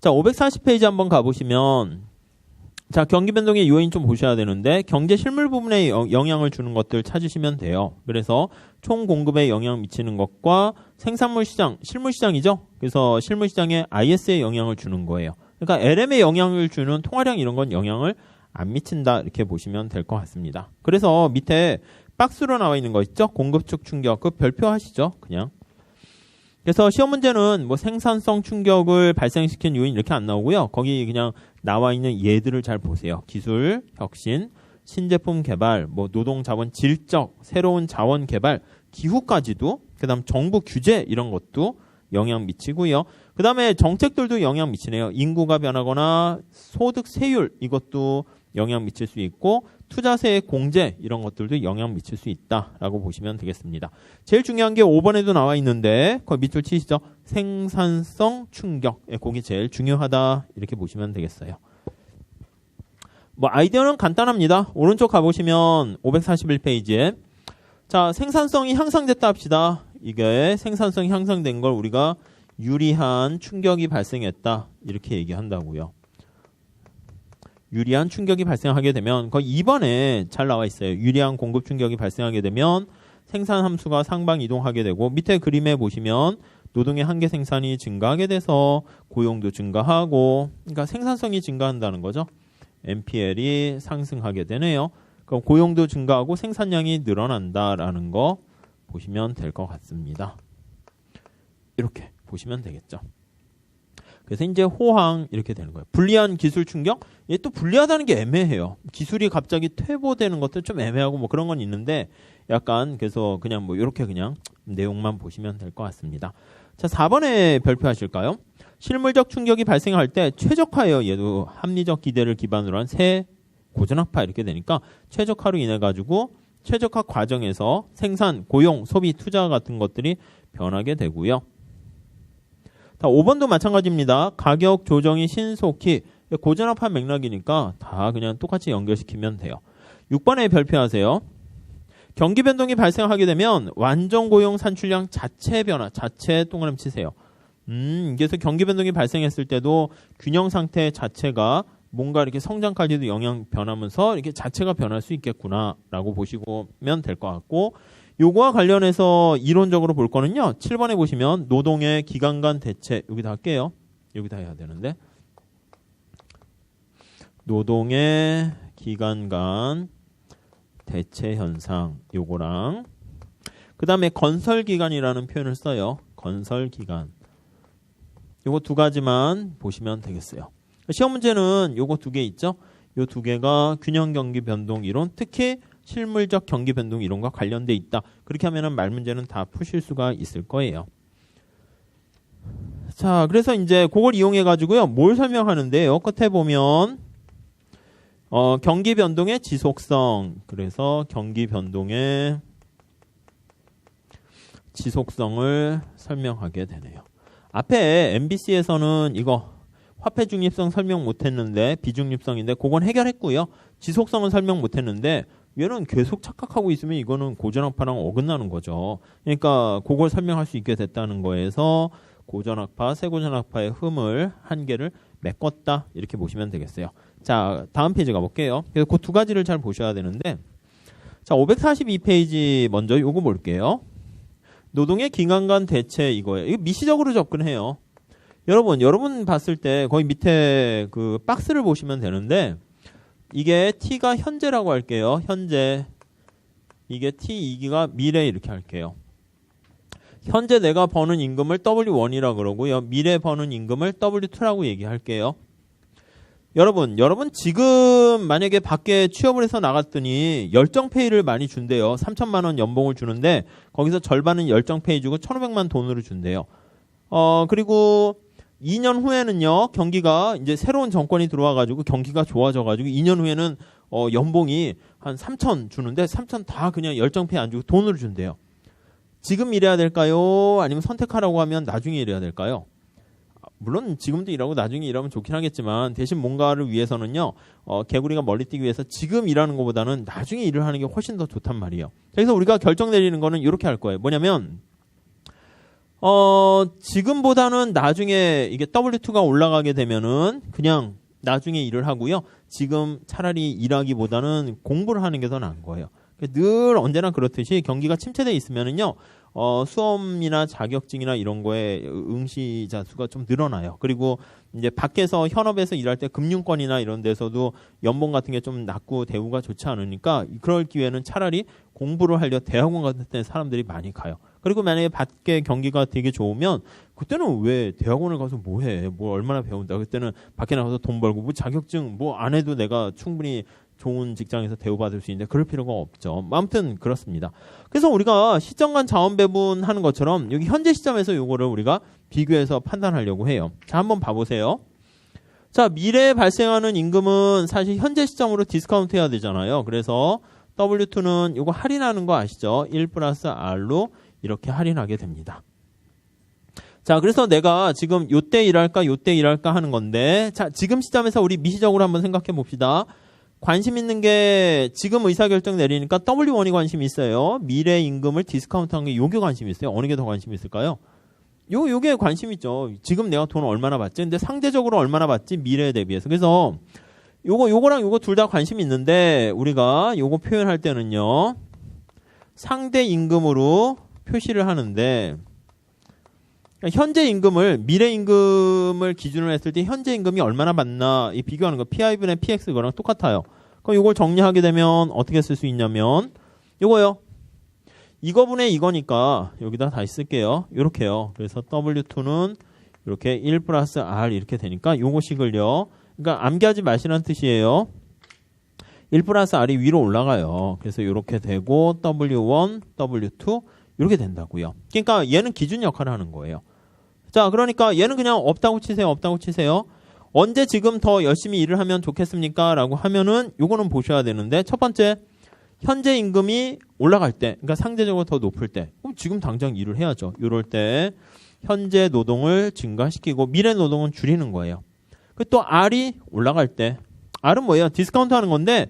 자, 540페이지 한번 가보시면 자, 경기 변동의 요인 좀 보셔야 되는데 경제 실물 부분에 영향을 주는 것들 찾으시면 돼요. 그래서 총 공급에 영향 미치는 것과 생산물 시장, 실물 시장이죠. 그래서 실물 시장에 IS에 영향을 주는 거예요. 그러니까 LM에 영향을 주는 통화량 이런 건 영향을 안 미친다. 이렇게 보시면 될 것 같습니다. 그래서 밑에 박스로 나와 있는 거 있죠? 공급측 충격. 그 별표 하시죠. 그냥. 그래서 시험 문제는 뭐 생산성 충격을 발생시킨 요인 이렇게 안 나오고요. 거기 그냥 나와 있는 예들을 잘 보세요. 기술, 혁신, 신제품 개발, 뭐 노동 자원 질적, 새로운 자원 개발, 기후까지도, 그다음 정부 규제 이런 것도 영향 미치고요. 그다음에 정책들도 영향 미치네요. 인구가 변하거나 소득 세율 이것도 영향 미칠 수 있고 투자세 공제 이런 것들도 영향 미칠 수 있다라고 보시면 되겠습니다. 제일 중요한 게 5번에도 나와 있는데 거기 밑줄 치시죠. 생산성 충격. 그게 제일 중요하다 이렇게 보시면 되겠어요. 뭐 아이디어는 간단합니다. 오른쪽 가보시면 541페이지에 자, 생산성이 향상됐다 합시다. 이게 생산성이 향상된 걸 우리가 유리한 충격이 발생했다 이렇게 얘기한다고요. 유리한 충격이 발생하게 되면 거의 2번에 잘 나와 있어요. 유리한 공급 충격이 발생하게 되면 생산 함수가 상방 이동하게 되고 밑에 그림에 보시면 노동의 한계 생산이 증가하게 돼서 고용도 증가하고 그러니까 생산성이 증가한다는 거죠. NPL이 상승하게 되네요. 그럼 고용도 증가하고 생산량이 늘어난다라는 거 보시면 될 것 같습니다. 이렇게 보시면 되겠죠. 그래서 이제 호황 이렇게 되는 거예요. 불리한 기술 충격? 얘 또 불리하다는 게 애매해요. 기술이 갑자기 퇴보되는 것도 좀 애매하고 뭐 그런 건 있는데 약간 그래서 그냥 뭐 이렇게 그냥 내용만 보시면 될 것 같습니다. 자, 4번에 별표하실까요? 실물적 충격이 발생할 때 최적화예요. 얘도 합리적 기대를 기반으로 한 새 고전학파 이렇게 되니까 최적화로 인해 가지고 최적화 과정에서 생산, 고용, 소비, 투자 같은 것들이 변하게 되고요. 자, 5번도 마찬가지입니다. 가격 조정이 신속히 고전압한 맥락이니까 다 그냥 똑같이 연결시키면 돼요. 6번에 별표하세요. 경기 변동이 발생하게 되면 완전 고용 산출량 자체 변화, 자체 동그라미 치세요. 그래서 경기 변동이 발생했을 때도 균형 상태 자체가 뭔가 이렇게 성장까지도 영향 변하면서 이렇게 자체가 변할 수 있겠구나라고 보시면 될 것 같고 요거와 관련해서 이론적으로 볼 거는요. 7번에 보시면 노동의 기간 간 대체 여기다 할게요. 여기다 해야 되는데 노동의 기간 간 대체 현상 요거랑 그 다음에 건설기간이라는 표현을 써요. 건설기간 요거 두 가지만 보시면 되겠어요. 시험 문제는 요거 두 개 있죠. 요 두 개가 균형 경기 변동 이론 특히 실물적 경기 변동 이론과 관련돼 있다. 그렇게 하면은 말 문제는 다 푸실 수가 있을 거예요. 자, 그래서 이제 그걸 이용해 가지고요. 뭘 설명하는데요. 끝에 보면 경기 변동의 지속성. 그래서 경기 변동의 지속성을 설명하게 되네요. 앞에 MBC에서는 이거 화폐 중립성 설명 못했는데 비중립성인데 그건 해결했고요. 지속성은 설명 못했는데 얘는 계속 착각하고 있으면 이거는 고전학파랑 어긋나는 거죠. 그러니까 그걸 설명할 수 있게 됐다는 거에서 고전학파, 새고전학파의 흠을 한계를 메꿨다 이렇게 보시면 되겠어요. 자, 다음 페이지 가볼게요. 그래서 그 두 가지를 잘 보셔야 되는데 자, 542페이지 먼저 요거 볼게요. 노동의 기간 간 대체 이거예요. 이거 미시적으로 접근해요. 여러분 봤을 때 거의 밑에 그 박스를 보시면 되는데 이게 t가 현재라고 할게요. 현재. 이게 t2기가 미래 이렇게 할게요. 현재 내가 버는 임금을 W1이라고 그러고요. 미래 버는 임금을 W2라고 얘기할게요. 여러분 지금 만약에 밖에 취업을 해서 나갔더니 열정페이를 많이 준대요. 3천만 원 연봉을 주는데 거기서 절반은 열정페이 주고 1,500만 돈으로 준대요. 그리고 2년 후에는요. 경기가 이제 새로운 정권이 들어와가지고 경기가 좋아져가지고 2년 후에는 연봉이 한 3천 주는데 3천 다 그냥 열정페이 안 주고 돈으로 준대요. 지금 일해야 될까요? 아니면 선택하라고 하면 나중에 일해야 될까요? 물론 지금도 일하고 나중에 일하면 좋긴 하겠지만 대신 뭔가를 위해서는요. 개구리가 멀리 뛰기 위해서 지금 일하는 것보다는 나중에 일을 하는 게 훨씬 더 좋단 말이에요. 그래서 우리가 결정 내리는 거는 이렇게 할 거예요. 뭐냐면 지금보다는 나중에 이게 W2가 올라가게 되면은 그냥 나중에 일을 하고요. 지금 차라리 일하기보다는 공부를 하는 게 더 나은 거예요. 늘 언제나 그렇듯이 경기가 침체되어 있으면은요. 수험이나 자격증이나 이런 거에 응시자 수가 좀 늘어나요. 그리고 이제 밖에서 현업에서 일할 때 금융권이나 이런 데서도 연봉 같은 게 좀 낮고 대우가 좋지 않으니까 그럴 기회는 차라리 공부를 하려 대학원 같은 데 사람들이 많이 가요. 그리고 만약에 밖에 경기가 되게 좋으면 그때는 왜 대학원을 가서 뭐 해? 뭐 얼마나 배운다. 그때는 밖에 나가서 돈 벌고 뭐 자격증 뭐 안 해도 내가 충분히 좋은 직장에서 대우받을 수 있는데 그럴 필요가 없죠. 아무튼 그렇습니다. 그래서 우리가 시점 간 자원 배분하는 것처럼 여기 현재 시점에서 요거를 우리가 비교해서 판단하려고 해요. 자, 한번 봐보세요. 자, 미래에 발생하는 임금은 사실 현재 시점으로 디스카운트 해야 되잖아요. 그래서 W2는 요거 할인하는 거 아시죠? 1 플러스 R로 이렇게 할인하게 됩니다. 자, 그래서 내가 지금 요때 일할까 요때 일할까 하는 건데 자, 지금 시점에서 우리 미시적으로 한번 생각해 봅시다. 관심 있는 게 지금 의사결정 내리니까 W1이 관심이 있어요. 미래 임금을 디스카운트한 게 요게 관심이 있어요. 어느 게 더 관심이 있을까요? 요게 관심 있죠. 지금 내가 돈 얼마나 받지? 근데 상대적으로 얼마나 받지? 미래에 대비해서. 그래서 요거랑 요거 둘 다 관심이 있는데 우리가 요거 표현할 때는요. 상대 임금으로 표시를 하는데 현재 임금을 미래 임금을 기준으로 했을 때 현재 임금이 얼마나 받나 이 비교하는 거 PI분의 PX 거랑 똑같아요. 그럼 이걸 정리하게 되면 어떻게 쓸 수 있냐면 이거요. 이거분의 이거니까 여기다 다시 쓸게요. 이렇게요. 그래서 W2는 이렇게 1 플러스 R 이렇게 되니까 요거식을요. 그러니까 암기하지 마시라는 뜻이에요. 1 플러스 R이 위로 올라가요. 그래서 이렇게 되고 W1, W2 이렇게 된다고요. 그러니까 얘는 기준 역할을 하는 거예요. 자, 그러니까 얘는 그냥 없다고 치세요. 없다고 치세요. 언제 지금 더 열심히 일을 하면 좋겠습니까? 라고 하면은 요거는 보셔야 되는데 첫 번째 현재 임금이 올라갈 때 그러니까 상대적으로 더 높을 때 그럼 지금 당장 일을 해야죠. 이럴 때 현재 노동을 증가시키고 미래 노동은 줄이는 거예요. 또 R이 올라갈 때 R은 뭐예요? 디스카운트 하는 건데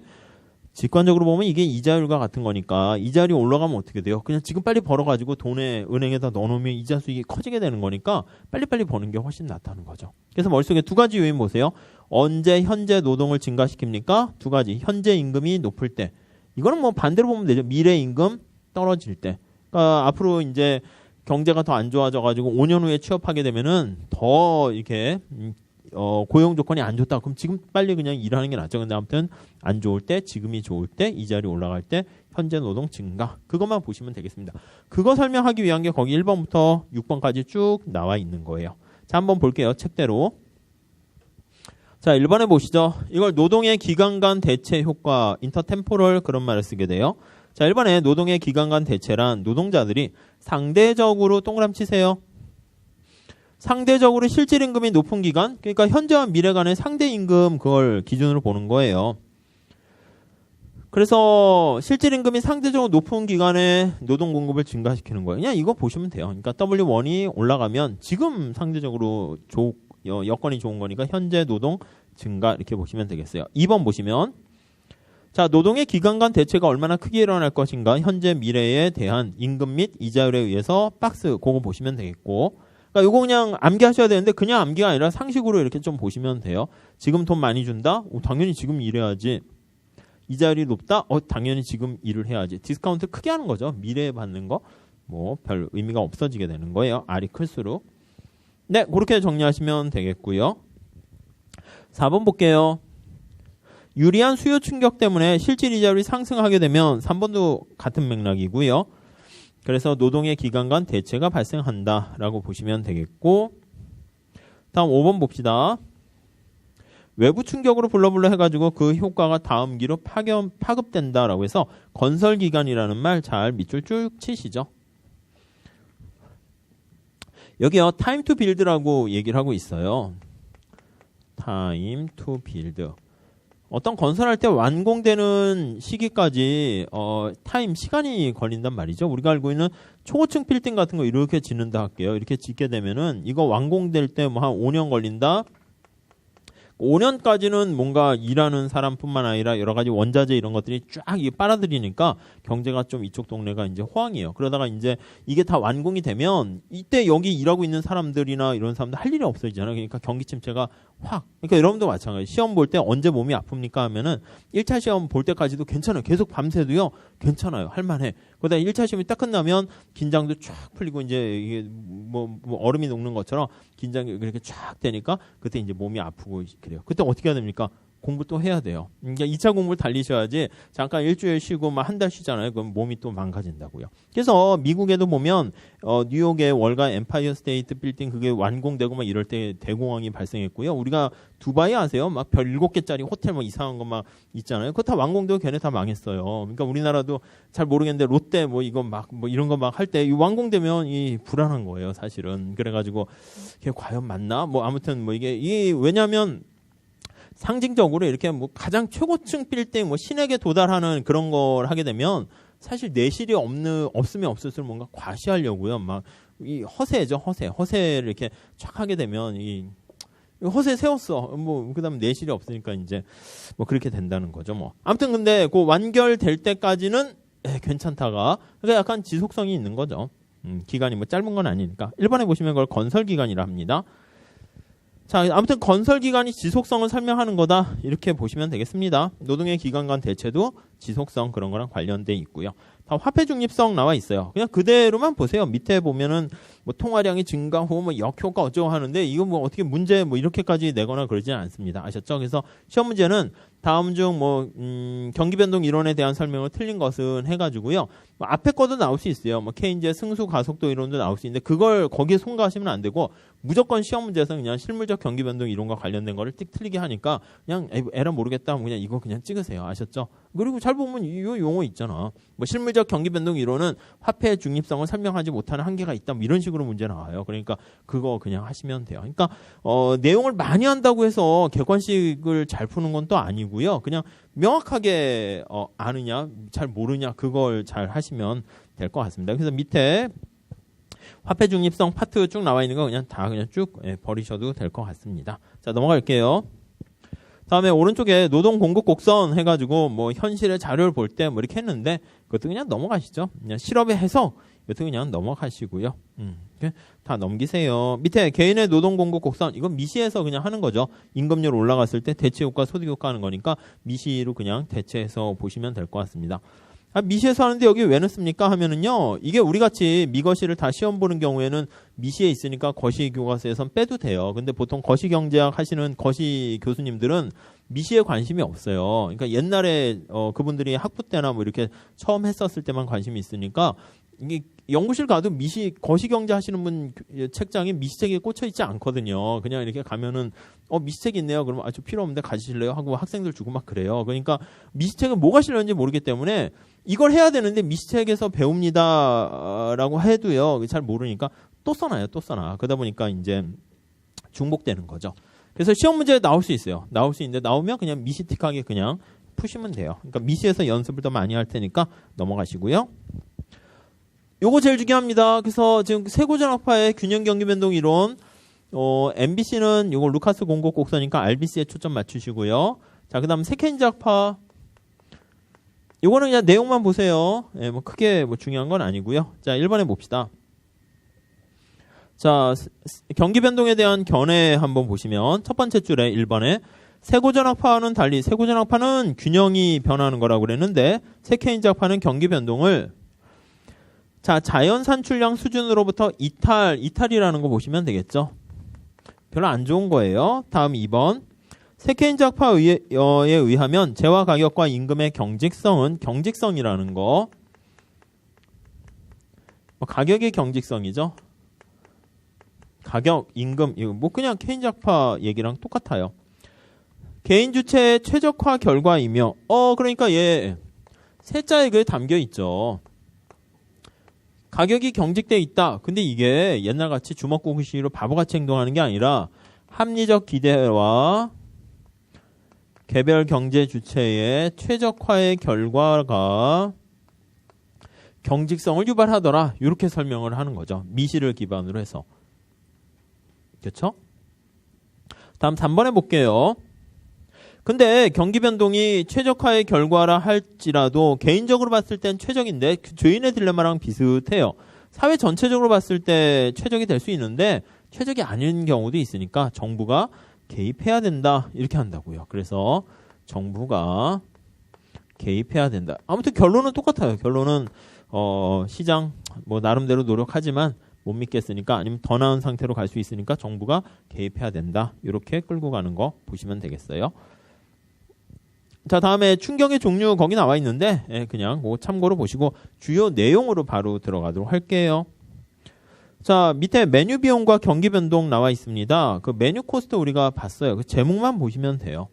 직관적으로 보면 이게 이자율과 같은 거니까 이자율이 올라가면 어떻게 돼요? 그냥 지금 빨리 벌어가지고 돈에 은행에다 넣어놓으면 이자 수익이 커지게 되는 거니까 빨리빨리 버는 게 훨씬 낫다는 거죠. 그래서 머릿속에 두 가지 요인 보세요. 언제 현재 노동을 증가시킵니까? 두 가지. 현재 임금이 높을 때. 이거는 뭐 반대로 보면 되죠. 미래 임금 떨어질 때. 그러니까 앞으로 이제 경제가 더 안 좋아져가지고 5년 후에 취업하게 되면은 더 이렇게 고용 조건이 안 좋다. 그럼 지금 빨리 그냥 일하는 게 낫죠. 근데 아무튼 안 좋을 때, 지금이 좋을 때, 이자율이 올라갈 때 현재 노동 증가. 그것만 보시면 되겠습니다. 그거 설명하기 위한 게 거기 1번부터 6번까지 쭉 나와 있는 거예요. 자, 한번 볼게요. 책대로. 자, 1번에 보시죠. 이걸 노동의 기간 간 대체 효과, 인터템포럴 그런 말을 쓰게 돼요. 자, 1번에 노동의 기간 간 대체란 노동자들이 상대적으로 동그라미 치세요. 상대적으로 실질 임금이 높은 기간, 그러니까 현재와 미래 간의 상대 임금 그걸 기준으로 보는 거예요. 그래서 실질 임금이 상대적으로 높은 기간에 노동 공급을 증가시키는 거예요. 그냥 이거 보시면 돼요. 그러니까 W1이 올라가면 지금 상대적으로 여건이 좋은 거니까 현재 노동 증가 이렇게 보시면 되겠어요. 2번 보시면 자, 노동의 기간 간 대체가 얼마나 크게 일어날 것인가 현재 미래에 대한 임금 및 이자율에 의해서 박스 그거 보시면 되겠고 그러니까 이거 그냥 암기하셔야 되는데 그냥 암기가 아니라 상식으로 이렇게 좀 보시면 돼요. 지금 돈 많이 준다? 당연히 지금 일해야지. 이자율이 높다? 당연히 지금 일을 해야지. 디스카운트 크게 하는 거죠. 미래에 받는 거 뭐 별 의미가 없어지게 되는 거예요. R이 클수록. 네, 그렇게 정리하시면 되겠고요. 4번 볼게요. 유리한 수요 충격 때문에 실질 이자율이 상승하게 되면 3번도 같은 맥락이고요. 그래서 노동의 기간 간 대체가 발생한다라고 보시면 되겠고, 다음 5번 봅시다. 외부 충격으로 불러불러 해가지고 그 효과가 다음기로 파급된다라고 해서 건설기간이라는 말 잘 밑줄 쭉 치시죠. 여기요, time to build라고 얘기를 하고 있어요. time to build. 어떤 건설할 때 완공되는 시기까지 시간이 걸린단 말이죠. 우리가 알고 있는 초고층 빌딩 같은 거 이렇게 짓는다 할게요. 이렇게 짓게 되면은 이거 완공될 때 뭐 한 5년 걸린다. 5년까지는 뭔가 일하는 사람뿐만 아니라 여러 가지 원자재 이런 것들이 쫙 빨아들이니까 경제가 좀 이쪽 동네가 이제 호황이에요. 그러다가 이제 이게 다 완공이 되면 이때 여기 일하고 있는 사람들이나 이런 사람들 할 일이 없어지잖아요. 그러니까 경기 침체가 확. 그러니까 여러분도 마찬가지예요. 시험 볼 때 언제 몸이 아픕니까 하면은 1차 시험 볼 때까지도 괜찮아요. 계속 밤새도요. 괜찮아요. 할만해. 그러다 1차 시험이 딱 끝나면 긴장도 쫙 풀리고 이제 이게 뭐 얼음이 녹는 것처럼 긴장이 그렇게 쫙 되니까 그때 이제 몸이 아프고 그래요. 그때 어떻게 해야 됩니까? 공부 또 해야 돼요. 그러니까 2차 공부를 달리셔야지 잠깐 일주일 쉬고 막 한 달 쉬잖아요. 그럼 몸이 또 망가진다고요. 그래서 미국에도 보면 뉴욕의 월가 엠파이어 스테이트 빌딩 그게 완공되고 막 이럴 때 대공황이 발생했고요. 우리가 두바이 아세요? 막 별 7개짜리 호텔 뭐 이상한 거 막 있잖아요. 그거 다 완공되고 걔네 다 망했어요. 그러니까 우리나라도 잘 모르겠는데 롯데 뭐 이거 막 뭐 이런 거 막 할 때 완공되면 이 불안한 거예요, 사실은. 그래가지고 걔 과연 맞나? 뭐 아무튼 뭐 이게 왜냐면 상징적으로 이렇게 뭐 가장 최고층 빌딩 뭐 신에게 도달하는 그런 걸 하게 되면 사실 내실이 없으면 없을수록 뭔가 과시하려고요. 막 이 허세죠, 허세를 이렇게 촥 하게 되면 이 허세 세웠어. 뭐 그다음에 내실이 없으니까 이제 뭐 그렇게 된다는 거죠. 뭐 아무튼 근데 그 완결될 때까지는 괜찮다가 그러니까 약간 지속성이 있는 거죠. 기간이 뭐 짧은 건 아니니까. 1번에 보시면 그걸 건설 기간이라 합니다. 자, 아무튼 건설 기간이 지속성을 설명하는 거다 이렇게 보시면 되겠습니다. 노동의 기간 간 대체도 지속성 그런 거랑 관련돼 있고요. 다 화폐 중립성 나와 있어요. 그냥 그대로만 보세요. 밑에 보면은 뭐 통화량이 증가후 뭐 역효과 어쩌고 하는데 이거 뭐 어떻게 문제 뭐 이렇게까지 내거나 그러지는 않습니다. 아셨죠? 그래서 시험 문제는 다음 중 뭐 경기 변동 이론에 대한 설명을 틀린 것은 해가지고요. 뭐 앞에 거도 나올 수 있어요. 뭐 케인즈의 승수 가속도 이론도 나올 수 있는데 그걸 거기에 송가하시면 안 되고 무조건 시험 문제에서 그냥 실물적 경기 변동 이론과 관련된 거를 띡 틀리게 하니까 그냥 에라 모르겠다 하면 그냥 이거 그냥 찍으세요. 아셨죠? 그리고 잘 보면 이 용어 있잖아. 뭐 실물적 경기 변동 이론은 화폐의 중립성을 설명하지 못하는 한계가 있다. 뭐 이런 식으로 문제 나와요. 그러니까 그거 그냥 하시면 돼요. 그러니까 내용을 많이 한다고 해서 객관식을 잘 푸는 건 또 아니고요. 그냥 명확하게 아느냐, 잘 모르냐 그걸 잘 하시면 될 것 같습니다. 그래서 밑에 화폐 중립성 파트 쭉 나와 있는 거 그냥 다 그냥 쭉 버리셔도 될 것 같습니다. 자, 넘어갈게요. 다음에 오른쪽에 노동 공급 곡선 해가지고 뭐 현실의 자료를 볼 때 뭐 이렇게 했는데 그것도 그냥 넘어가시죠. 그냥 실업의 해석 이것도 그냥 넘어가시고요. 다 넘기세요. 밑에 개인의 노동 공급 곡선 이건 미시해서 그냥 하는 거죠. 임금률 올라갔을 때 대체 효과, 소득 효과 하는 거니까 미시로 그냥 대체해서 보시면 될 것 같습니다. 미시에서 하는데 여기 왜 넣습니까? 하면은요, 이게 우리 같이 미거시를 다 시험 보는 경우에는 미시에 있으니까 거시 교과서에선 빼도 돼요. 근데 보통 거시 경제학 하시는 거시 교수님들은 미시에 관심이 없어요. 그러니까 옛날에 그분들이 학부 때나 뭐 이렇게 처음 했었을 때만 관심이 있으니까 이게 연구실 가도 미시 거시 경제 하시는 분 책장에 미시책에 꽂혀 있지 않거든요. 그냥 이렇게 가면은 미시책 있네요. 그러면 저 필요 없는데 가지실래요? 하고 학생들 주고 막 그래요. 그러니까 미시책은 뭐가 실렸는지 모르기 때문에 이걸 해야 되는데 미시책에서 배웁니다라고 해도요. 잘 모르니까 또 써놔요. 또 써놔. 그러다 보니까 이제 중복되는 거죠. 그래서 시험 문제에 나올 수 있어요. 나올 수 있는데 나오면 그냥 미시틱하게 그냥 푸시면 돼요. 그러니까 미시에서 연습을 더 많이 할 테니까 넘어가시고요. 요거 제일 중요합니다. 그래서 지금 세고전학파의 균형 경기 변동 이론, MBC는 요거 루카스 공급 곡선이니까 RBC에 초점 맞추시고요. 자, 그다음 세케인즈학파. 요거는 그냥 내용만 보세요. 뭐 크게 뭐 중요한 건 아니고요. 자, 1번에 봅시다. 자, 경기 변동에 대한 견해 한번 보시면 첫 번째 줄에 1번에 세고전학파와는 달리 세고전학파는 균형이 변하는 거라고 그랬는데 세케인즈학파는 경기 변동을 자, 자연 산출량 수준으로부터 이탈이라는 거 보시면 되겠죠. 별로 안 좋은 거예요. 다음 2번. 세케인작파에 의하면 재화 가격과 임금의 경직성은 경직성이라는 거. 가격의 경직성이죠. 가격, 임금, 이거 뭐 그냥 케인작파 얘기랑 똑같아요. 개인 주체의 최적화 결과이며, 그러니까 얘 세자에 그게 담겨 있죠. 가격이 경직돼 있다. 근데 이게 옛날같이 주먹구구식으로 바보같이 행동하는 게 아니라 합리적 기대와 개별 경제 주체의 최적화의 결과가 경직성을 유발하더라. 이렇게 설명을 하는 거죠. 미시를 기반으로 해서. 그렇죠? 다음 3번에 볼게요. 근데 경기 변동이 최적화의 결과라 할지라도 개인적으로 봤을 땐 최적인데 죄인의 딜레마랑 비슷해요. 사회 전체적으로 봤을 때 최적이 될 수 있는데 최적이 아닌 경우도 있으니까 정부가 개입해야 된다. 이렇게 한다고요. 그래서 정부가 개입해야 된다. 아무튼 결론은 똑같아요. 결론은 시장 뭐 나름대로 노력하지만 못 믿겠으니까 아니면 더 나은 상태로 갈 수 있으니까 정부가 개입해야 된다. 이렇게 끌고 가는 거 보시면 되겠어요. 자, 다음에 충격의 종류 거기 나와 있는데 그냥 뭐 참고로 보시고 주요 내용으로 바로 들어가도록 할게요. 자, 밑에 메뉴 비용과 경기 변동 나와 있습니다. 그 메뉴 코스트 우리가 봤어요. 그 제목만 보시면 돼요.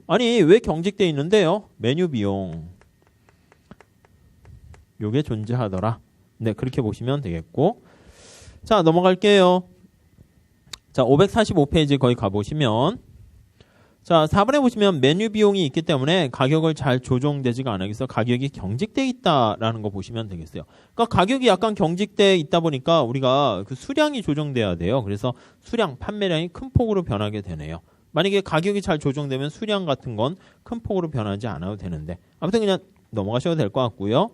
아니 왜 경직돼 있는데요? 메뉴 비용 요게 존재하더라. 네, 그렇게 보시면 되겠고. 자, 넘어갈게요. 자, 545페이지 거기 가보시면 자, 4번에 보시면 메뉴 비용이 있기 때문에 가격을 잘 조정되지가 않아요. 그래서 가격이 경직돼 있다라는 거 보시면 되겠어요. 그러니까 가격이 약간 경직돼 있다 보니까 우리가 그 수량이 조정돼야 돼요. 그래서 수량, 판매량이 큰 폭으로 변하게 되네요. 만약에 가격이 잘 조정되면 수량 같은 건 큰 폭으로 변하지 않아도 되는데 아무튼 그냥 넘어가셔도 될 것 같고요.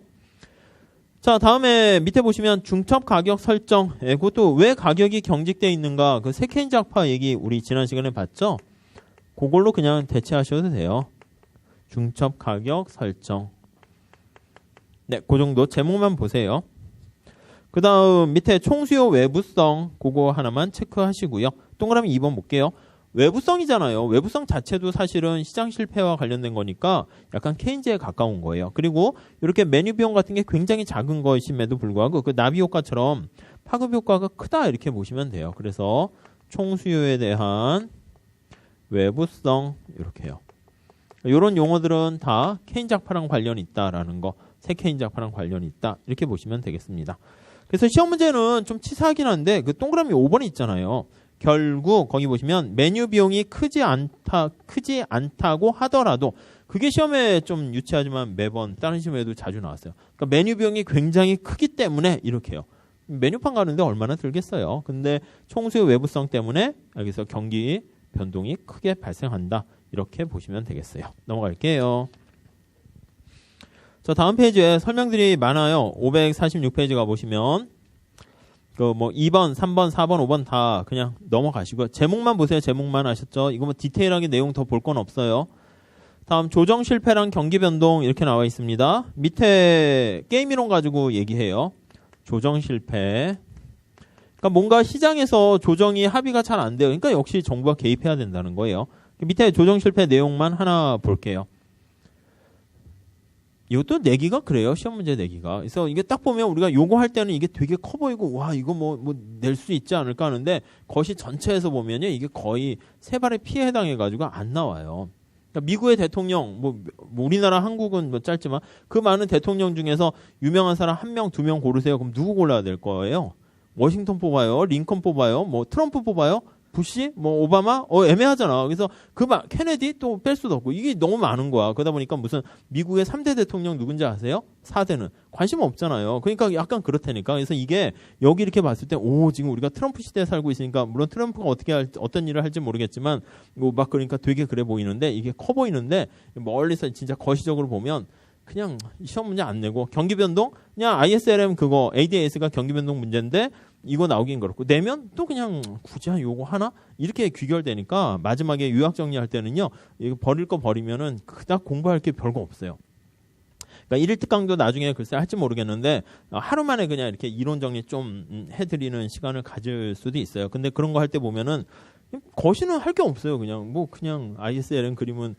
자, 다음에 밑에 보시면 중첩 가격 설정. 그것도 왜 가격이 경직돼 있는가 그 세케인작파 얘기 우리 지난 시간에 봤죠? 그걸로 그냥 대체하셔도 돼요. 중첩 가격 설정. 네, 그 정도 제목만 보세요. 그 다음 밑에 총수요 외부성 그거 하나만 체크하시고요. 동그라미 2번 볼게요. 외부성이잖아요. 외부성 자체도 사실은 시장 실패와 관련된 거니까 약간 케인즈에 가까운 거예요. 그리고 이렇게 메뉴 비용 같은 게 굉장히 작은 것임에도 불구하고 그 나비 효과처럼 파급 효과가 크다 이렇게 보시면 돼요. 그래서 총수요에 대한 외부성 이렇게요. 이런 용어들은 다 케인작파랑 관련이 있다라는 거, 세케인작파랑 관련이 있다 이렇게 보시면 되겠습니다. 그래서 시험 문제는 좀 치사하긴 한데 그 동그라미 5번에 있잖아요. 결국 거기 보시면 메뉴 비용이 크지 않다고 하더라도 그게 시험에 좀 유치하지만 매번 다른 시험에도 자주 나왔어요. 그러니까 메뉴 비용이 굉장히 크기 때문에 이렇게요. 메뉴판 가는데 얼마나 들겠어요. 근데 총수요 외부성 때문에 여기서 경기 변동이 크게 발생한다. 이렇게 보시면 되겠어요. 넘어갈게요. 자, 다음 페이지에 설명들이 많아요. 546페이지 가보시면 그 뭐 2번, 3번, 4번, 5번 다 그냥 넘어가시고요. 제목만 보세요. 제목만 아셨죠? 이거 뭐 디테일하게 내용 더 볼 건 없어요. 다음 조정 실패랑 경기 변동 이렇게 나와 있습니다. 밑에 게임 이론 가지고 얘기해요. 조정 실패. 그러니까 뭔가 시장에서 조정이 합의가 잘 안 돼요. 그러니까 역시 정부가 개입해야 된다는 거예요. 밑에 조정 실패 내용만 하나 볼게요. 이것도 내기가 그래요. 시험 문제 내기가. 그래서 이게 딱 보면 우리가 요거 할 때는 이게 되게 커 보이고 와 이거 뭐 낼 수 있지 않을까 하는데 거시 전체에서 보면요 이게 거의 세 발의 피해 해당해가지고 안 나와요. 그러니까 미국의 대통령 뭐 우리나라 한국은 뭐 짧지만 그 많은 대통령 중에서 유명한 사람 1명, 2명 고르세요. 그럼 누구 골라야 될 거예요? 워싱턴 뽑아요? 링컨 뽑아요? 뭐 트럼프 뽑아요? 부시? 뭐 오바마? 애매하잖아. 그래서 케네디 또 뺄 수도 없고 이게 너무 많은 거야. 그러다 보니까 무슨 미국의 3대 대통령 누군지 아세요? 4대는 관심 없잖아요. 그러니까 약간 그렇다니까. 그래서 이게 여기 이렇게 봤을 때 지금 우리가 트럼프 시대에 살고 있으니까 물론 트럼프가 어떤 일을 할지 모르겠지만 막 그러니까 되게 그래 보이는데 이게 커 보이는데 멀리서 진짜 거시적으로 보면 그냥 시험 문제 안 내고 경기 변동 그냥 ISLM 그거 ADAS가 경기 변동 문제인데 이거 나오긴 그렇고 내면 또 그냥 굳이 요거 하나 이렇게 귀결되니까 마지막에 요약 정리할 때는요 이거 버릴 거 버리면은 그닥 공부할 게 별거 없어요. 그러니까 1일 특강도 나중에 글쎄 할지 모르겠는데 하루 만에 그냥 이렇게 이론 정리 좀 해드리는 시간을 가질 수도 있어요. 근데 그런 거 할 때 보면은 거시는 할 게 없어요. 그냥 ISLN 그림은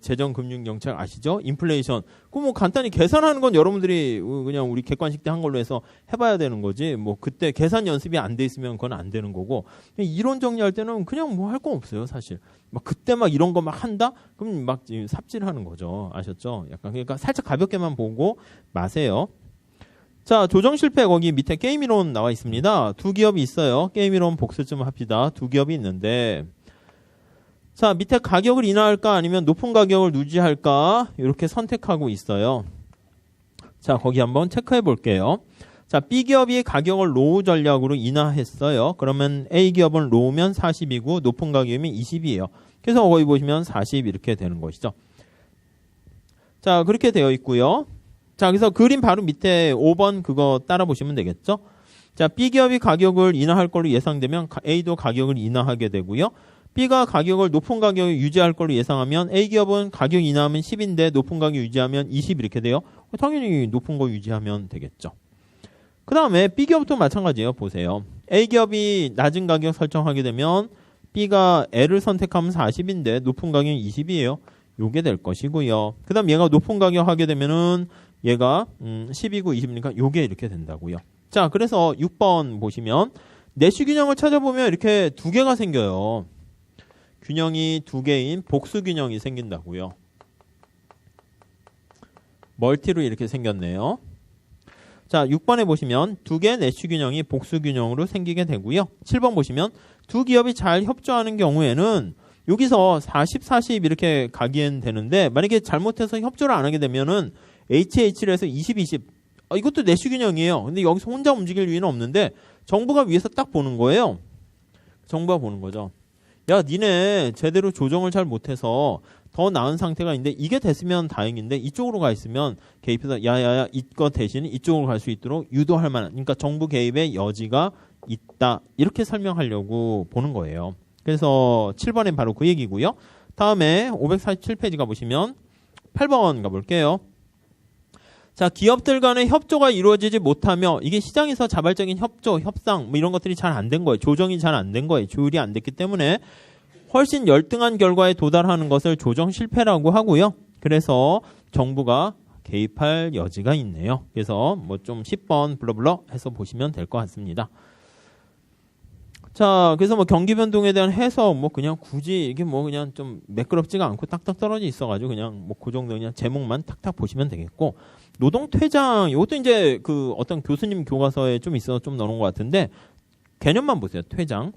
재정금융정책 아시죠? 인플레이션. 그 간단히 계산하는 건 여러분들이 그냥 우리 객관식 때 한 걸로 해서 해봐야 되는 거지. 그때 계산 연습이 안 돼 있으면 그건 안 되는 거고. 이론 정리할 때는 그냥 할 거 없어요, 사실. 그때 이런 거 한다? 그럼 삽질하는 거죠. 아셨죠? 약간 그러니까 살짝 가볍게만 보고 마세요. 자, 조정 실패 거기 밑에 게임 이론 나와 있습니다. 두 기업이 있어요. 게임 이론 복습 좀 합시다. 두 기업이 있는데 자, 밑에 가격을 인하할까 아니면 높은 가격을 유지할까 이렇게 선택하고 있어요. 자, 거기 한번 체크해 볼게요. 자, B기업이 가격을 로우 전략으로 인하했어요. 그러면 A기업은 로우면 40이고 높은 가격이면 20이에요. 그래서 거기 보시면 40 이렇게 되는 것이죠. 자, 그렇게 되어 있고요. 자, 그래서 그림 바로 밑에 5번 그거 따라 보시면 되겠죠. 자, B기업이 가격을 인하할 걸로 예상되면 A도 가격을 인하하게 되고요. B가 가격을 높은 가격을 유지할 걸로 예상하면 A기업은 가격 인하하면 10인데 높은 가격 유지하면 20 이렇게 돼요. 당연히 높은 거 유지하면 되겠죠. 그 다음에 B기업도 마찬가지예요. 보세요. A기업이 낮은 가격 설정하게 되면 B가 L을 선택하면 40인데 높은 가격은 20이에요. 요게 될 것이고요. 그 다음 얘가 높은 가격 하게 되면은 얘가 10이고 20이니까 요게 이렇게 된다고요. 자, 그래서 6번 보시면 내시 균형을 찾아보면 이렇게 두 개가 생겨요. 균형이 두 개인 복수 균형이 생긴다고요. 멀티로 이렇게 생겼네요. 자, 6번에 보시면 두 개의 내시 균형이 복수 균형으로 생기게 되고요. 7번 보시면 두 기업이 잘 협조하는 경우에는 여기서 40, 40 이렇게 가기엔 되는데 만약에 잘못해서 협조를 안 하게 되면은 HH를 해서 20, 20 이것도 내시 균형이에요. 근데 여기서 혼자 움직일 위는 없는데 정부가 위에서 딱 보는 거예요. 정부가 보는 거죠. 야, 니네 제대로 조정을 잘 못해서 더 나은 상태가 있는데 이게 됐으면 다행인데 이쪽으로 가 있으면 개입해서 야야야 이거 대신 이쪽으로 갈 수 있도록 유도할 만한 그러니까 정부 개입의 여지가 있다. 이렇게 설명하려고 보는 거예요. 그래서 7번엔 바로 그 얘기고요. 다음에 547페이지 가보시면 8번 가볼게요. 자, 기업들 간의 협조가 이루어지지 못하며 이게 시장에서 자발적인 협조, 협상 이런 것들이 잘 안 된 거예요. 조정이 잘 안 된 거예요. 조율이 안 됐기 때문에 훨씬 열등한 결과에 도달하는 것을 조정 실패라고 하고요. 그래서 정부가 개입할 여지가 있네요. 그래서 좀 10번 블러블러 해서 보시면 될 것 같습니다. 자, 그래서 경기 변동에 대한 해석 그냥 굳이 이게 그냥 좀 매끄럽지가 않고 딱딱 떨어져 있어가지고 그냥 그 정도 그냥 제목만 탁탁 보시면 되겠고 노동 퇴장 이것도 이제 그 어떤 교수님 교과서에 좀 있어서 좀 넣어놓은 것 같은데 개념만 보세요. 퇴장.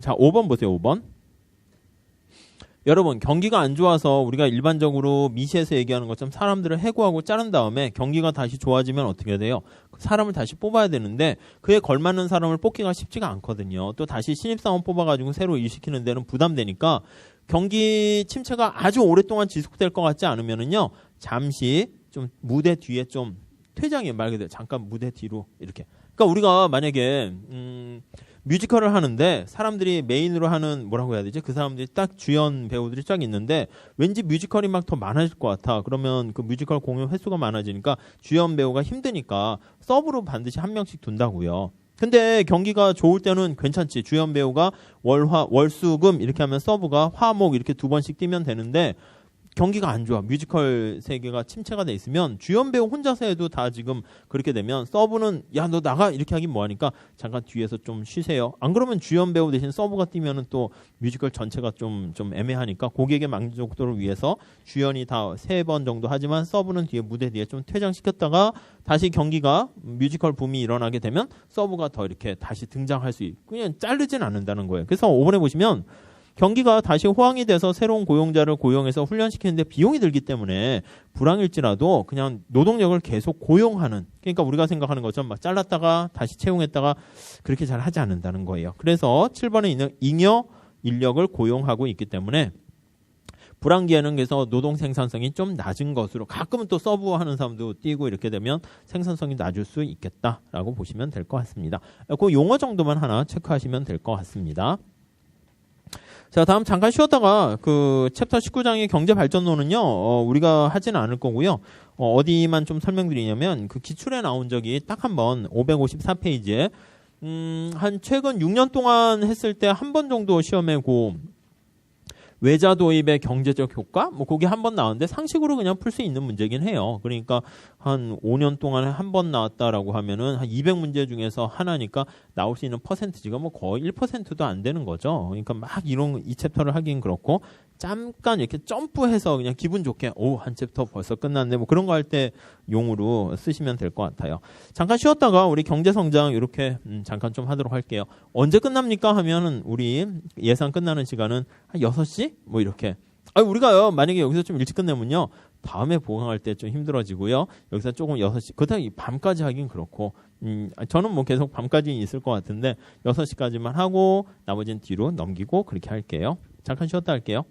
자, 5번 보세요. 5번. 여러분 경기가 안 좋아서 우리가 일반적으로 미시에서 얘기하는 것처럼 사람들을 해고하고 자른 다음에 경기가 다시 좋아지면 어떻게 돼요? 사람을 다시 뽑아야 되는데 그에 걸맞는 사람을 뽑기가 쉽지가 않거든요. 또 다시 신입사원 뽑아가지고 새로 일시키는 데는 부담되니까 경기 침체가 아주 오랫동안 지속될 것 같지 않으면은요 잠시 좀 무대 뒤에 좀 퇴장이에요. 말 그대로 잠깐 무대 뒤로 이렇게. 그러니까 우리가 만약에 뮤지컬을 하는데 사람들이 메인으로 하는 뭐라고 해야 되지? 그 사람들이 딱 주연 배우들이 쫙 있는데 왠지 뮤지컬이 막 더 많아질 것 같아. 그러면 그 뮤지컬 공연 횟수가 많아지니까 주연 배우가 힘드니까 서브로 반드시 한 명씩 둔다고요. 근데 경기가 좋을 때는 괜찮지. 주연 배우가 월수금 이렇게 하면 서브가 화목 이렇게 두 번씩 뛰면 되는데 경기가 안 좋아. 뮤지컬 세계가 침체가 돼 있으면 주연 배우 혼자서 해도 다 지금 그렇게 되면 서브는 야, 너 나가 이렇게 하긴 뭐하니까 잠깐 뒤에서 좀 쉬세요. 안 그러면 주연 배우 대신 서브가 뛰면은 또 뮤지컬 전체가 좀 애매하니까 고객의 만족도를 위해서 주연이 다 3번 정도 하지만 서브는 뒤에 무대 뒤에 좀 퇴장시켰다가 다시 경기가 뮤지컬 붐이 일어나게 되면 서브가 더 이렇게 다시 등장할 수 있고 그냥 자르진 않는다는 거예요. 그래서 5번에 보시면 경기가 다시 호황이 돼서 새로운 고용자를 고용해서 훈련시키는데 비용이 들기 때문에 불황일지라도 그냥 노동력을 계속 고용하는 그러니까 우리가 생각하는 것처럼 막 잘랐다가 다시 채용했다가 그렇게 잘 하지 않는다는 거예요. 그래서 7번에 있는 잉여 인력을 고용하고 있기 때문에 불황기에는 그래서 노동 생산성이 좀 낮은 것으로 가끔은 또 서브하는 사람도 뛰고 이렇게 되면 생산성이 낮을 수 있겠다라고 보시면 될 것 같습니다. 그 용어 정도만 하나 체크하시면 될 것 같습니다. 자, 다음 잠깐 쉬었다가 그 챕터 19장의 경제발전론은요, 우리가 하지는 않을 거고요. 어디만 좀 설명드리냐면 그 기출에 나온 적이 딱 한 번 554페이지에 한 최근 6년 동안 했을 때 한 번 정도 시험해고 외자 도입의 경제적 효과? 뭐 그게 한 번 나왔는데 상식으로 그냥 풀 수 있는 문제긴 해요. 그러니까 한 5년 동안에 한 번 나왔다라고 하면은 한 200문제 중에서 하나니까 나올 수 있는 퍼센티지가 뭐 거의 1%도 안 되는 거죠. 그러니까 막 이런 이 챕터를 하긴 그렇고 잠깐 이렇게 점프해서 그냥 기분 좋게 한 챕터 벌써 끝났네 뭐 그런 거 할 때 용으로 쓰시면 될 것 같아요. 잠깐 쉬었다가 우리 경제성장 이렇게 잠깐 좀 하도록 할게요. 언제 끝납니까 하면은 우리 예상 끝나는 시간은 한 6시 뭐 이렇게. 우리가요 만약에 여기서 좀 일찍 끝내면요 다음에 보강할 때 좀 힘들어지고요. 여기서 조금 6시 그렇다고 밤까지 하긴 그렇고 저는 뭐 계속 밤까지 있을 것 같은데 6시까지만 하고 나머지는 뒤로 넘기고 그렇게 할게요. 잠깐 쉬었다 할게요.